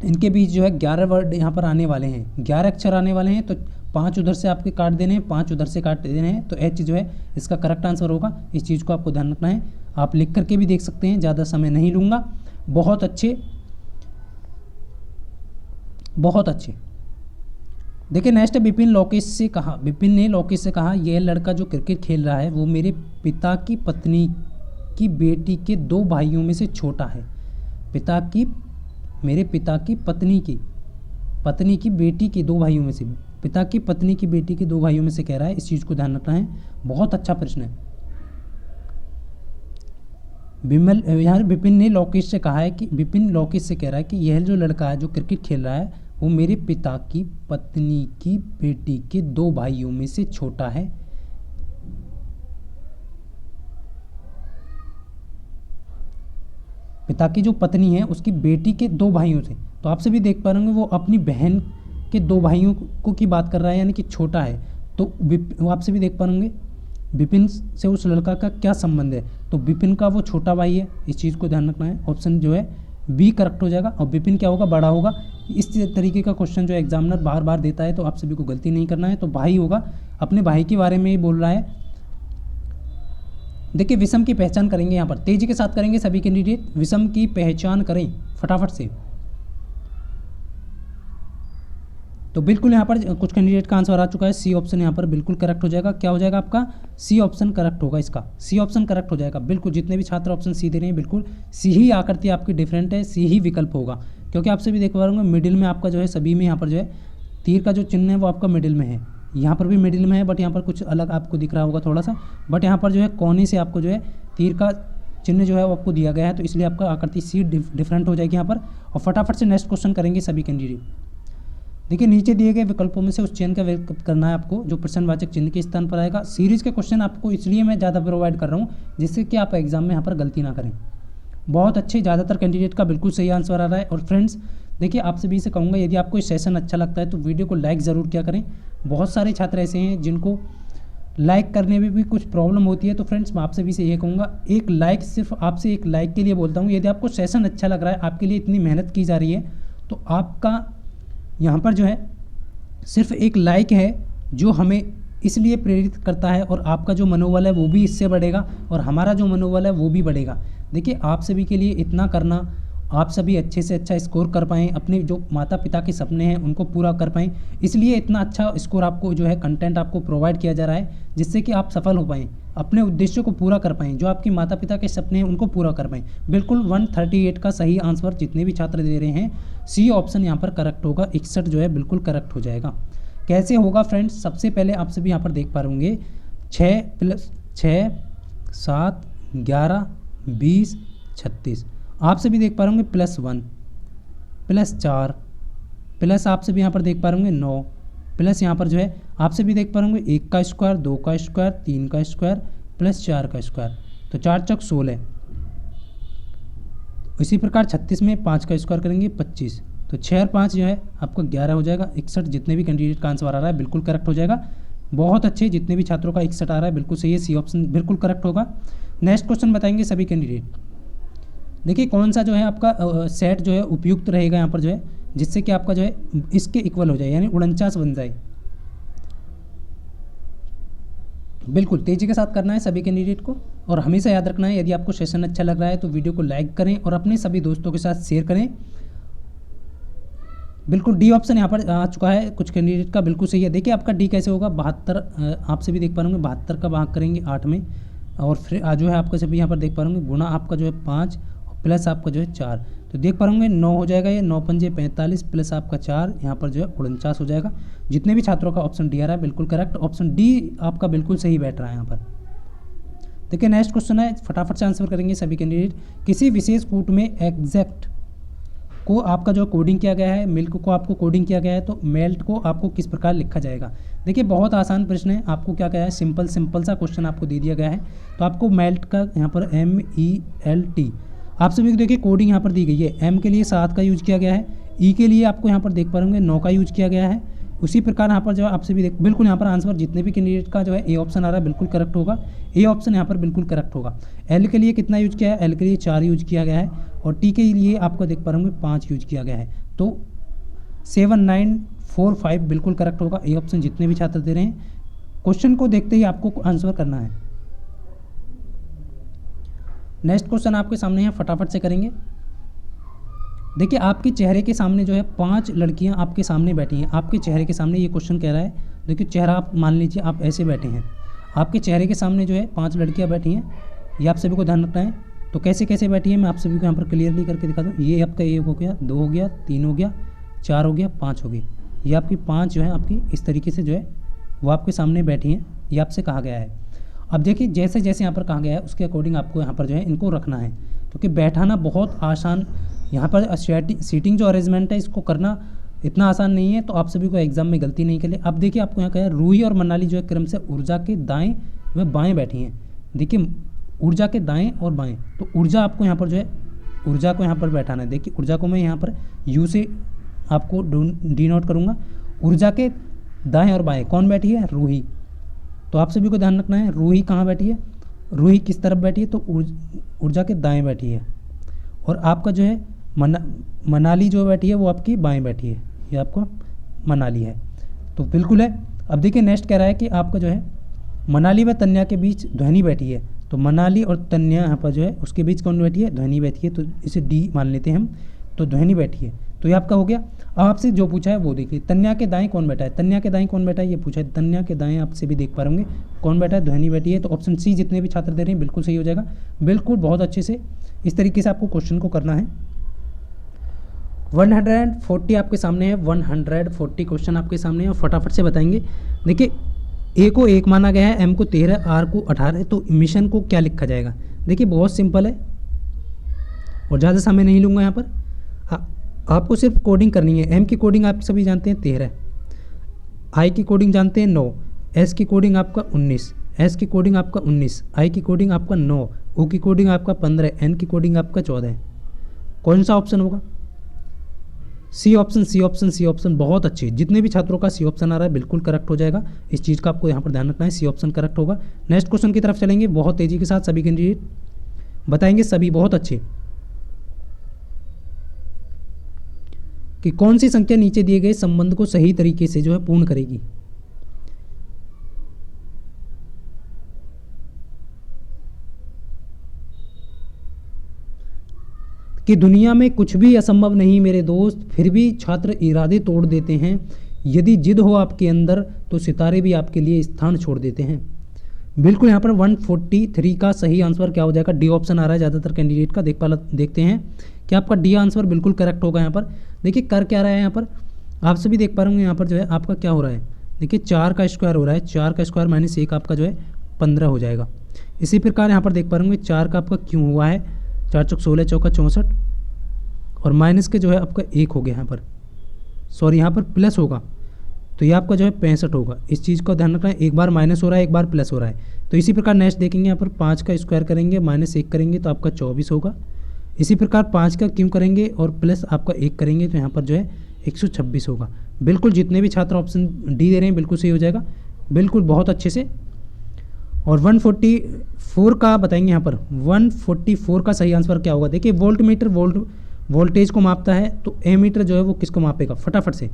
इनके बीच जो है 11 वर्ड यहाँ पर आने वाले हैं, 11 अक्षर आने वाले हैं, तो 5 उधर से आपके काट देने हैं, 5 उधर से काट देने हैं, तो एच जो है इसका करेक्ट आंसर होगा। इस चीज़ को आपको ध्यान रखना है, आप लिख करके भी देख सकते हैं, ज़्यादा समय नहीं लूँगा। बहुत अच्छे, बहुत अच्छे। देखिए नेक्स्ट विपिन लोकेश से कहा, विपिन ने लोकेश से कहा, यह लड़का जो क्रिकेट खेल रहा है वो मेरे पिता की पत्नी की बेटी के 2 भाइयों में से छोटा है। मेरे पिता की पत्नी की बेटी के 2 भाइयों में से, पिता की पत्नी की बेटी के 2 भाइयों में से कह रहा है, इस चीज़ को ध्यान रखना है। बहुत अच्छा प्रश्न है। यहाँ विपिन ने लोकेश से कहा है कि, विपिन लोकेश से कह रहा है कि यह जो लड़का है जो क्रिकेट खेल रहा है वो मेरे पिता की पत्नी की बेटी के 2 भाइयों में से छोटा है। पिता की जो पत्नी है उसकी बेटी के 2 भाइयों से, तो आप सभी देख पा रहे होंगे वो अपनी बहन के 2 भाइयों को की बात कर रहा है, यानी कि छोटा है। तो आप सभी देख पा रहे होंगे विपिन से उस लड़का का क्या संबंध है, तो विपिन का वो छोटा भाई है, इस चीज़ को ध्यान रखना है। ऑप्शन जो है बी करेक्ट हो जाएगा, और विपिन क्या होगा, बड़ा होगा। इस तरीके का क्वेश्चन जो एग्जामिनर बार बार देता है, तो आप सभी को गलती नहीं करना है, तो भाई होगा, अपने भाई के बारे में ही बोल रहा है। देखिए विषम की पहचान करेंगे, यहाँ पर तेजी के साथ करेंगे सभी कैंडिडेट, विषम की पहचान करें फटाफट से। तो बिल्कुल यहाँ पर कुछ कैंडिडेट का आंसर आ चुका है, सी ऑप्शन यहाँ पर बिल्कुल करेक्ट हो जाएगा। क्या हो जाएगा आपका, सी ऑप्शन करेक्ट होगा, इसका सी ऑप्शन करेक्ट हो जाएगा। बिल्कुल जितने भी छात्र ऑप्शन सी दे रहे हैं, बिल्कुल सी ही आकृति आपकी डिफरेंट है, सी ही विकल्प होगा, क्योंकि आपसे भी देख पा रहे होंगे मिडिल में आपका जो है सभी में यहाँ पर जो है तीर का जो चिन्ह है वो आपका मिडिल में है, यहाँ पर भी मिडिल में है, बट यहाँ पर कुछ अलग आपको दिख रहा होगा थोड़ा सा, बट यहाँ पर जो है कोने से आपको जो है तीर का चिन्ह जो है वो आपको दिया गया है, तो इसलिए आपका आकृति सी डिफरेंट हो जाएगी यहाँ पर। और फटाफट से नेक्स्ट क्वेश्चन करेंगे सभी कैंडिडेट। देखिए नीचे दिए गए विकल्पों में से उस चयन का विकल्प करना है आपको जो प्रश्नवाचक चिन्ह के स्थान पर आएगा। सीरीज के क्वेश्चन आपको इसलिए मैं ज़्यादा प्रोवाइड कर रहा हूँ जिससे कि आप एग्जाम में यहाँ पर गलती ना करें। बहुत अच्छे, ज़्यादातर कैंडिडेट का बिल्कुल सही आंसर आ रहा है। और फ्रेंड्स देखिए आप सभी से कहूँगा, यदि आपको ये सेशन अच्छा लगता है तो वीडियो को लाइक ज़रूर किया करें। बहुत सारे छात्र ऐसे हैं जिनको लाइक करने में भी कुछ प्रॉब्लम होती है, तो फ्रेंड्स मैं आप सभी से ये कहूँगा, एक लाइक, सिर्फ आपसे एक लाइक के लिए बोलता हूँ। यदि आपको सेशन अच्छा लग रहा है, आपके लिए इतनी मेहनत की जा रही है, तो आपका यहाँ पर जो है सिर्फ एक लाइक है जो हमें इसलिए प्रेरित करता है, और आपका जो मनोबल है वो भी इससे बढ़ेगा और हमारा जो मनोबल है वो भी बढ़ेगा। देखिए आप सभी के लिए इतना करना, आप सभी अच्छे से अच्छा स्कोर कर पाएँ, अपने जो माता पिता के सपने हैं उनको पूरा कर पाएँ, इसलिए इतना अच्छा स्कोर आपको जो है कंटेंट आपको प्रोवाइड किया जा रहा है, जिससे कि आप सफल हो पाएँ, अपने उद्देश्यों को पूरा कर पाएँ, जो आपकी माता पिता के सपने हैं उनको पूरा कर पाएँ। बिल्कुल 138 का सही आंसर जितने भी छात्र दे रहे हैं, सी ऑप्शन यहाँ पर करेक्ट होगा, 61 जो है बिल्कुल करेक्ट हो जाएगा। कैसे होगा फ्रेंड्स, सबसे पहले आप सभी यहाँ पर देख पा रहे 6 + 6 7 11 20 36, आप सभी देख पा रहे +1 +4 प्लस आप सभी यहाँ पर देख पा रहे 9 प्लस यहाँ पर जो है आप सभी देख पा रहे 1 का स्क्वायर, 2 का स्क्वायर, 3 का स्क्वायर प्लस 4 का स्क्वायर, तो 4 चौक 16। इसी प्रकार 36 में 5 का स्क्वायर करेंगे 25, तो 6 और 5 जो है आपका 11 हो जाएगा। 61 जितने भी कैंडिडेट का आंसर आ रहा है बिल्कुल करेक्ट हो जाएगा। बहुत अच्छे, जितने भी छात्रों का 61 आ रहा है बिल्कुल सही है, सी ऑप्शन बिल्कुल करेक्ट होगा। नेक्स्ट क्वेश्चन बताएंगे सभी कैंडिडेट। देखिए कौन सा जो है आपका सेट जो है उपयुक्त रहेगा यहाँ पर जो है, जिससे कि आपका जो है इसके इक्वल हो जाए, यानी 49 बन जाए। बिल्कुल तेज़ी के साथ करना है सभी कैंडिडेट को, और हमेशा याद रखना है यदि आपको सेशन अच्छा लग रहा है तो वीडियो को लाइक करें और अपने सभी दोस्तों के साथ शेयर करें। बिल्कुल डी ऑप्शन यहाँ पर आ चुका है कुछ कैंडिडेट का, बिल्कुल सही है। देखिए आपका डी कैसे होगा, 72 आप सभी देख पा रहे होंगे, 72 का भाग करेंगे 8 में, और फिर जो है आपका सभी यहाँ पर देख पा रहे होंगे गुणा आपका जो है 5 प्लस आपका जो है 4, तो देख पा रहे होंगे 9 हो जाएगा, ये 9 पंजे 45 प्लस आपका 4 यहाँ पर जो है 49 हो जाएगा। जितने भी छात्रों का ऑप्शन डी आ रहा है बिल्कुल करेक्ट, ऑप्शन डी आपका बिल्कुल सही बैठ रहा है यहाँ पर। देखिए नेक्स्ट क्वेश्चन है, फटाफट से आंसर करेंगे सभी कैंडिडेट। किसी विशेष कूट में एग्जैक्ट को आपका जो कोडिंग किया गया है, मिल्क को आपको कोडिंग किया गया है, तो मेल्ट को आपको किस प्रकार लिखा जाएगा। देखिए बहुत आसान प्रश्न है, आपको क्या कहा है, सिंपल सा क्वेश्चन आपको दे दिया गया है। तो आपको मेल्ट का यहाँ पर MELT, आप सभी को देखिए कोडिंग यहाँ पर दी गई है। एम के लिए 7 का यूज किया गया है, ई के लिए आपको यहाँ पर देख पा रहे 9 का यूज किया गया है। उसी प्रकार यहाँ पर जो है आप सभी देख, बिल्कुल यहाँ पर आंसर जितने भी कैंडिडेट का जो है ए ऑप्शन आ रहा है बिल्कुल करेक्ट होगा, ए ऑप्शन यहाँ पर बिल्कुल करेक्ट होगा। एल के लिए कितना यूज किया है, एल के लिए 4 यूज किया गया है, और टी के लिए आपको देख पा रहे 5 यूज किया गया है, तो 7945 बिल्कुल करेक्ट होगा, ए ऑप्शन जितने भी छात्र दे रहे हैं। क्वेश्चन को देखते ही आपको आंसर करना है। नेक्स्ट क्वेश्चन आपके सामने है, फटाफट से करेंगे। देखिए आपके चेहरे के सामने जो है 5 लड़कियां आपके सामने बैठी हैं, आपके चेहरे के सामने ये क्वेश्चन कह रहा है। देखिए चेहरा आप मान लीजिए आप ऐसे बैठे हैं, आपके चेहरे के सामने जो है 5 लड़कियां बैठी हैं, ये आप सभी को ध्यान रखना है। तो कैसे कैसे बैठी है मैं आप सभी को यहाँ पर क्लियरली करके दिखा दूँ। ये आपका 1 हो गया, 2 हो गया, 3 हो गया, 4 हो गया, 5 हो गई। ये आपकी 5 जो है आपकी इस तरीके से जो है वो आपके सामने बैठी हैं, ये आपसे कहा गया है। अब देखिए जैसे जैसे यहाँ पर कहा गया है उसके अकॉर्डिंग आपको यहाँ पर जो है इनको रखना है, क्योंकि बैठाना बहुत आसान, यहाँ पर सीटिंग जो अरेंजमेंट है इसको करना इतना आसान नहीं है, तो आप सभी को एग्जाम में गलती नहीं करें। अब देखिए आपको यहाँ कहा है रूही और मनाली जो है क्रम से ऊर्जा के दाएं व बाएं बैठी हैं। देखिए ऊर्जा के दाएं और बाएं, तो ऊर्जा आपको यहाँ पर जो है ऊर्जा को यहाँ पर बैठाना है। देखिए ऊर्जा को मैं यहाँ पर यू से आपको डिनोट करूँगा। ऊर्जा के दाएँ और बाएँ कौन बैठी है, रूही। तो आप सभी को ध्यान रखना है रूही कहाँ बैठी है, रूही किस तरफ बैठी है, तो ऊर्जा के दाएं बैठी है, और आपका जो है मनाली जो बैठी है वो आपकी बाएं बैठी है, ये आपको मनाली है, तो बिल्कुल है। अब देखिए नेक्स्ट कह रहा है कि आपका जो है मनाली व तन्या के बीच ध्वनि बैठी है, तो मनाली और तन्या यहाँ पर जो है उसके बीच कौन बैठी है, ध्वनि बैठी है, तो इसे डी मान लेते हैं हम, तो ध्वनि बैठी है, तो ये आपका हो गया। अब आपसे जो पूछा है वो देखिए, तन्या के दाएं कौन बैठा है, तन्या के दाएं कौन बैठा है ये पूछा है, तन्या के दाएं आपसे भी देख पा रहे होंगे कौन बैठा है, ध्वनि बैठी है, तो ऑप्शन सी जितने भी छात्र दे रहे हैं बिल्कुल सही हो जाएगा। बिल्कुल बहुत अच्छे से इस तरीके से आपको क्वेश्चन को करना है। 140 आपके सामने है, 140 क्वेश्चन आपके सामने है और फटाफट से बताएंगे। देखिए ए को 1 माना गया है, एम को 13, आर को 18, तो मिशन को क्या लिखा जाएगा? देखिए बहुत सिंपल है और ज़्यादा समय नहीं लूँगा यहाँ पर। आपको सिर्फ कोडिंग करनी है। एम की कोडिंग आप सभी जानते हैं 13, आई की कोडिंग जानते हैं 9, एस की कोडिंग आपका 19, एस की कोडिंग आपका 19, आई की कोडिंग आपका 9, ओ की कोडिंग आपका 15, एन की कोडिंग आपका 14 है। कौन सा ऑप्शन होगा? C option, C option, C option. बहुत अच्छे, जितने भी छात्रों का सी ऑप्शन आ रहा है बिल्कुल करेक्ट हो जाएगा। इस चीज़ का आपको यहाँ पर ध्यान रखना है, सी ऑप्शन करेक्ट होगा। नेक्स्ट क्वेश्चन की तरफ चलेंगे, बहुत तेज़ी के साथ सभी कैंडिडेट बताएंगे, सभी बहुत अच्छे, कि कौन सी संख्या नीचे दिए गए संबंध को सही तरीके से जो है पूर्ण करेगी। कि दुनिया में कुछ भी असंभव नहीं मेरे दोस्त, फिर भी छात्र इरादे तोड़ देते हैं। यदि जिद हो आपके अंदर तो सितारे भी आपके लिए स्थान छोड़ देते हैं। बिल्कुल यहाँ पर 143 का सही आंसर क्या हो जाएगा? डी ऑप्शन आ रहा है ज़्यादातर कैंडिडेट का। देखते हैं कि आपका डी आंसर बिल्कुल करेक्ट होगा। यहाँ पर देखिए कर क्या रहा है, यहाँ पर आप सभी देख पा रहे होंगे, यहाँ पर जो है आपका क्या हो रहा है, देखिए 4 का स्क्वायर हो रहा है, 4 का स्क्वायर माइनस 1 आपका जो है 15 हो जाएगा। इसी प्रकार यहाँ पर देख पा रहे होंगे 4 का आपका क्यों हुआ है, 4 चौक 16, चौका 64 और माइनस के जो है आपका 1 हो गया यहाँ पर, सॉरी यहाँ पर प्लस होगा तो ये आपका जो है 65 होगा। इस चीज़ को ध्यान रखना है, एक बार माइनस हो रहा है, एक बार प्लस हो रहा है। तो इसी प्रकार नेक्स्ट देखेंगे, यहाँ पर 5 का स्क्वायर करेंगे, माइनस 1 करेंगे तो आपका 24 होगा। इसी प्रकार 5 का क्यों करेंगे और प्लस आपका 1 करेंगे तो यहाँ पर जो है 126 होगा। बिल्कुल जितने भी छात्र ऑप्शन डी दे रहे हैं बिल्कुल सही हो जाएगा, बिल्कुल बहुत अच्छे से। और 144 का बताएंगे, यहाँ पर 144 का सही आंसर क्या होगा? देखिए वोल्ट मीटर वोल्टेज को मापता है, तो एमीटर जो है वो किसको मापेगा? फटाफट से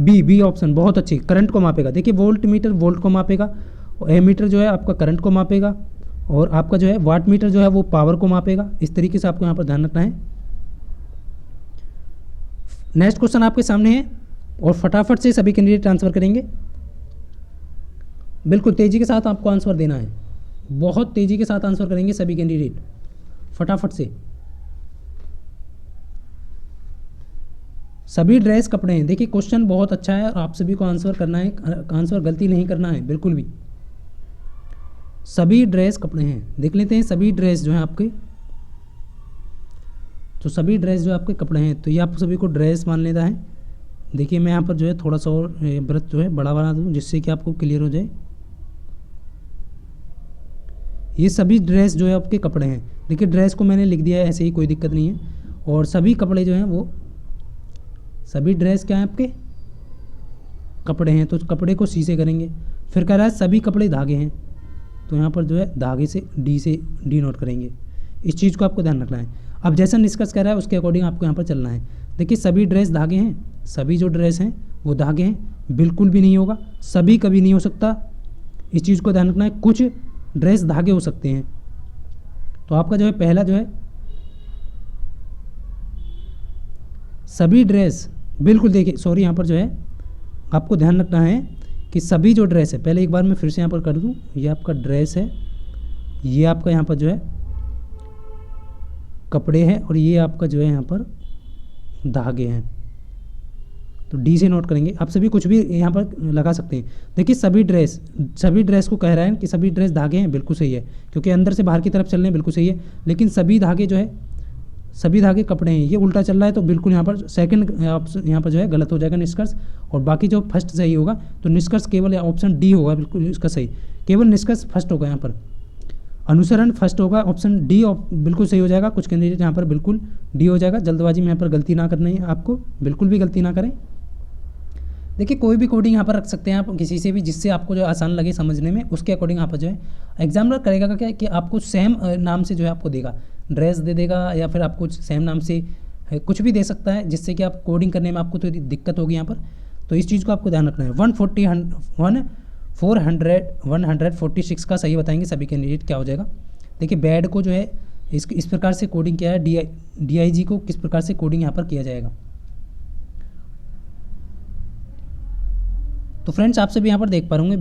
बी ऑप्शन, बहुत अच्छी, करंट को मापेगा। देखिए वोल्ट मीटर वोल्ट को मापेगा और एमीटर जो है आपका करंट को मापेगा और आपका जो है वाट मीटर जो है वो पावर को मापेगा। इस तरीके से आपको यहाँ पर ध्यान रखना है। नेक्स्ट क्वेश्चन आपके सामने है और फटाफट से सभी कैंडिडेट आंसर करेंगे। बिल्कुल तेज़ी के साथ आपको आंसर देना है, बहुत तेज़ी के साथ आंसर करेंगे सभी कैंडिडेट, फटाफट से। सभी ड्रेस कपड़े हैं। देखिए क्वेश्चन बहुत अच्छा है और आप सभी को आंसर करना है, आंसर गलती नहीं करना है बिल्कुल भी। सभी ड्रेस कपड़े हैं, देख लेते हैं सभी ड्रेस जो हैं आपके, तो सभी ड्रेस जो आपके कपड़े हैं, तो ये आप सभी को ड्रेस मान लेता है। देखिए मैं यहाँ पर जो है थोड़ा सा और वृत्त जो है बड़ा बना दूँ जिससे कि आपको क्लियर हो जाए। ये सभी ड्रेस जो है आपके कपड़े हैं। देखिए ड्रेस को मैंने लिख दिया है ऐसे ही, कोई दिक्कत नहीं है। और सभी कपड़े जो हैं वो, सभी ड्रेस क्या हैं आपके? कपड़े हैं, तो कपड़े को सी से करेंगे। फिर कह रहा है सभी कपड़े धागे हैं, तो यहाँ पर जो है धागे से डी नोट करेंगे। इस चीज़ को आपको ध्यान रखना है। अब जैसा निष्कर्ष कह रहा है उसके अकॉर्डिंग आपको यहाँ पर चलना है। देखिए सभी ड्रेस धागे हैं, सभी जो ड्रेस हैं वो धागे हैं, बिल्कुल भी नहीं होगा, सभी कभी नहीं हो सकता। इस चीज़ को ध्यान रखना है, कुछ ड्रेस धागे हो सकते हैं। तो आपका जो है पहला जो है सभी ड्रेस, बिल्कुल देखिए सॉरी यहाँ पर जो है आपको ध्यान रखना है कि सभी जो ड्रेस है, पहले एक बार मैं फिर से यहाँ पर कर दूँ, ये आपका ड्रेस है, ये आपका यहाँ पर जो है कपड़े हैं और ये आपका जो है यहाँ पर धागे हैं। तो डी से नोट करेंगे। आप सभी कुछ भी यहाँ पर लगा सकते हैं। देखिए सभी ड्रेस को कह रहा है कि सभी ड्रेस धागे हैं, बिल्कुल सही है, क्योंकि अंदर से बाहर की तरफ चल रहे हैं, बिल्कुल सही है। लेकिन सभी धागे जो है, सभी धागे कपड़े हैं, ये उल्टा चल रहा है, तो बिल्कुल यहाँ पर सेकंड ऑप्शन यहाँ पर जो है गलत हो जाएगा निष्कर्ष। और बाकी जो फर्स्ट सही होगा, तो निष्कर्ष केवल ऑप्शन डी होगा, बिल्कुल इसका सही, केवल निष्कर्ष फर्स्ट होगा। यहाँ पर अनुसरण फर्स्ट होगा, ऑप्शन डी बिल्कुल सही हो जाएगा। कुछ कैंडिडेट यहाँ पर बिल्कुल डी हो जाएगा। जल्दबाजी में यहाँ पर गलती ना करनी है आपको, बिल्कुल भी गलती ना करें। देखिए कोई भी कोडिंग यहाँ पर रख सकते हैं आप किसी से भी, जिससे आपको जो आसान लगे समझने में, उसके अकॉर्डिंग यहाँ पर जो है एग्जामिनर करेगा क्या कि आपको सेम नाम से जो है आपको देगा, ड्रेस दे देगा या फिर आपको सेम नाम से कुछ भी दे सकता है, जिससे कि आप कोडिंग करने में आपको तो दिक्कत होगी यहाँ पर। तो इस चीज़ को आपको ध्यान रखना है। 146 का सही बताएंगे सभी कैंडिडेट क्या हो जाएगा। देखिए बैड को जो है इस प्रकार से कोडिंग किया है, DIG को किस प्रकार से कोडिंग यहाँ पर किया जाएगा। तो फ्रेंड्स आप सभी यहाँ पर देख पा रहे होंगे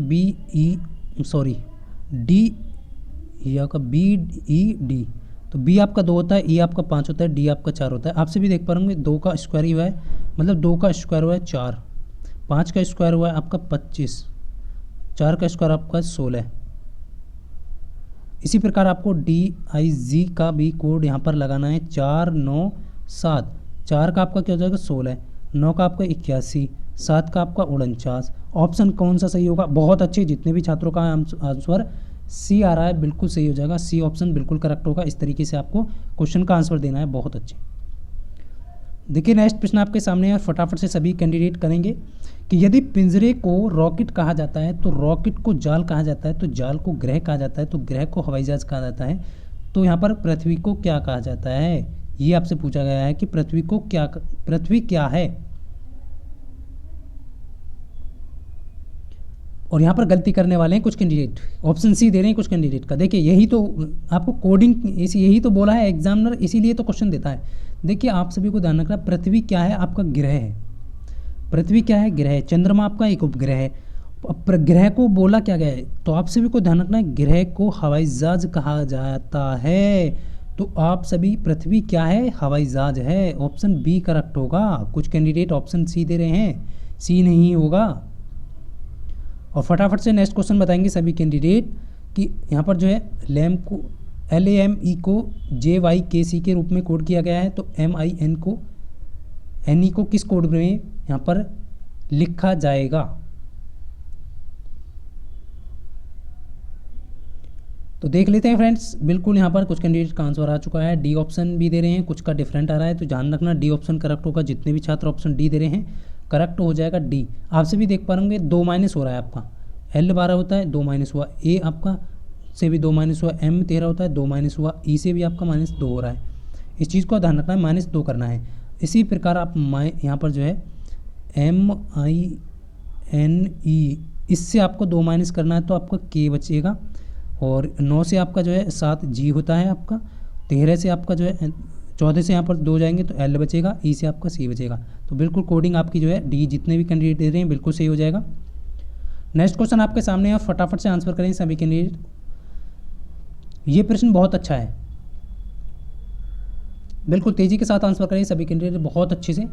BED तो बी आपका 2 होता है, ई आपका 5 होता है, डी आपका 4 होता है। आपसे भी देख पा रहे होंगे 2 का स्क्वायर ही हुआ है, मतलब 2 का स्क्वायर हुआ है 4, 5 का स्क्वायर हुआ है आपका 25, 4 का स्क्वायर आपका 16। इसी प्रकार आपको DIG का भी कोड यहाँ पर लगाना है 4 9 7। 4 का आपका क्या हो जाएगा 16, 9 का आपका 81, 7 का आपका 49। ऑप्शन कौन सा सही होगा? बहुत अच्छे, जितने भी छात्रों का आंसर सी आ रहा है बिल्कुल सही हो जाएगा, सी ऑप्शन बिल्कुल करेक्ट होगा। इस तरीके से आपको क्वेश्चन का आंसर देना है, बहुत अच्छे। देखिए नेक्स्ट प्रश्न आपके सामने है, फटाफट से सभी कैंडिडेट करेंगे कि यदि पिंजरे को रॉकेट कहा जाता है तो रॉकेट को जाल कहा जाता है, तो जाल को ग्रह कहा जाता है, तो ग्रह को हवाई जहाज कहा जाता है, तो यहाँ पर पृथ्वी को क्या कहा जाता है? ये आपसे पूछा गया है कि पृथ्वी क्या है। और यहाँ पर गलती करने वाले हैं कुछ कैंडिडेट, ऑप्शन सी दे रहे हैं कुछ कैंडिडेट का। देखिए यही तो आपको कोडिंग यही तो बोला है एग्जामिनर, इसीलिए तो क्वेश्चन देता है। देखिए आप सभी को ध्यान रखना, पृथ्वी क्या है? आपका ग्रह है। पृथ्वी क्या है? ग्रह है। चंद्रमा आपका एक उपग्रह है। ग्रह को बोला क्या गया है? तो आप सभी को ध्यान रखना है, ग्रह को हवाई जहाज कहा जाता है। तो आप सभी, पृथ्वी क्या है? हवाई जहाज है। ऑप्शन बी करेक्ट होगा। कुछ कैंडिडेट ऑप्शन सी दे रहे हैं, सी नहीं होगा। और फटाफट से नेक्स्ट क्वेश्चन बताएंगे सभी कैंडिडेट कि यहाँ पर जो है लैम्प को LAME को JYKC के रूप में कोड किया गया है, तो MIN को NE को किस कोड में यहाँ पर लिखा जाएगा? तो देख लेते हैं फ्रेंड्स, बिल्कुल यहाँ पर कुछ कैंडिडेट का आंसर आ चुका है। डी ऑप्शन भी दे रहे हैं, कुछ का डिफरेंट आ रहा है, तो ध्यान रखना डी ऑप्शन करेक्ट होगा। जितने भी छात्र ऑप्शन डी दे रहे हैं करेक्ट हो जाएगा डी। आपसे भी देख पा रहे होंगे 2 माइनस हो रहा है आपका, L 12 होता है 2 माइनस हुआ, ए आपका से भी 2 माइनस हुआ, M 13 होता है 2 माइनस हुआ, ई से भी आपका -2 हो रहा है। इस चीज़ को ध्यान रखना है, -2 करना है। इसी प्रकार आप यहाँ पर जो है MINE, इससे आपको 2 माइनस करना है तो आपका K बचेगा, और 9 से आपका जो है 7 G होता है आपका, 13 से आपका जो है 14 से यहाँ पर 2 जाएंगे तो L बचेगा, ई से आपका C बचेगा। तो बिल्कुल कोडिंग आपकी जो है डी, जितने भी कैंडिडेट दे रहे हैं बिल्कुल सही हो जाएगा। नेक्स्ट क्वेश्चन आपके सामने है, फटाफट से आंसर करें सभी कैंडिडेट। ये प्रश्न बहुत अच्छा है, बिल्कुल तेज़ी के साथ आंसर करें सभी कैंडिडेट बहुत अच्छे से,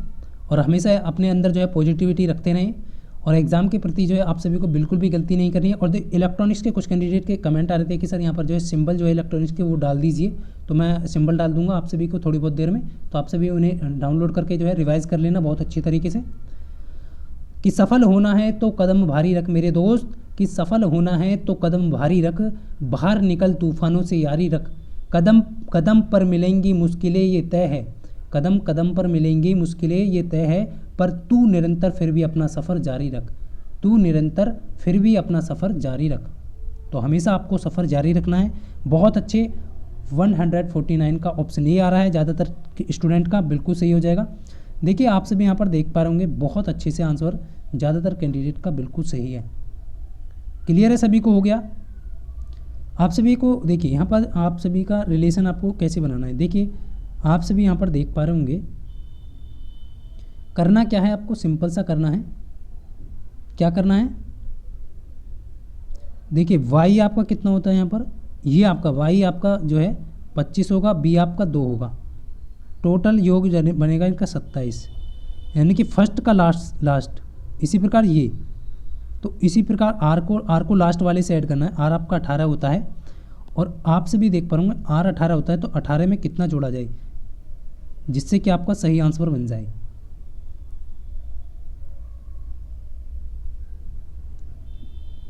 और हमेशा अपने अंदर जो है पॉजिटिविटी रखते रहें, और एग्जाम के प्रति जो है आप सभी को बिल्कुल भी गलती नहीं करनी है। और इलेक्ट्रॉनिक्स के कुछ कैंडिडेट के कमेंट आ रहे थे कि सर यहाँ पर जो है सिंबल जो है इलेक्ट्रॉनिक्स के वो डाल दीजिए, तो मैं सिंबल डाल दूंगा आप सभी को थोड़ी बहुत देर में, तो आप सभी उन्हें डाउनलोड करके जो है रिवाइज़ कर लेना बहुत अच्छी तरीके से। कि सफल होना है तो कदम भारी रख मेरे दोस्त, कि सफल होना है तो कदम भारी रख, बाहर निकल तूफानों से यारी रख, कदम कदम पर मिलेंगी मुश्किलें ये तय है, कदम कदम पर मिलेंगी मुश्किलें ये तय है, पर तू निरंतर फिर भी अपना सफ़र जारी रख, तू निरंतर फिर भी अपना सफ़र जारी रख। तो हमेशा आपको सफ़र जारी रखना है। बहुत अच्छे 149 का ऑप्शन ए आ रहा है ज़्यादातर स्टूडेंट का, बिल्कुल सही हो जाएगा। देखिए आप सभी यहाँ पर देख पा रहे होंगे बहुत अच्छे से आंसर ज़्यादातर कैंडिडेट का बिल्कुल सही है। क्लियर है सभी को? हो गया आप सभी को। देखिए यहाँ पर आप सभी का रिलेशन आपको कैसे बनाना है। देखिए आप सभी यहाँ पर देख पा रहे होंगे, करना क्या है आपको, सिंपल सा करना है। क्या करना है? देखिए y आपका कितना होता है यहाँ पर, ये आपका y आपका जो है 25 होगा, b आपका 2 होगा, टोटल योग बनेगा इनका 27, यानी कि फर्स्ट का लास्ट। इसी प्रकार ये, तो इसी प्रकार r को लास्ट वाले से ऐड करना है। r आपका 18 होता है, और आप से भी देख पा रहे r 18 होता है, तो 18 में कितना जोड़ा जाए जिससे कि आपका सही आंसर बन जाए।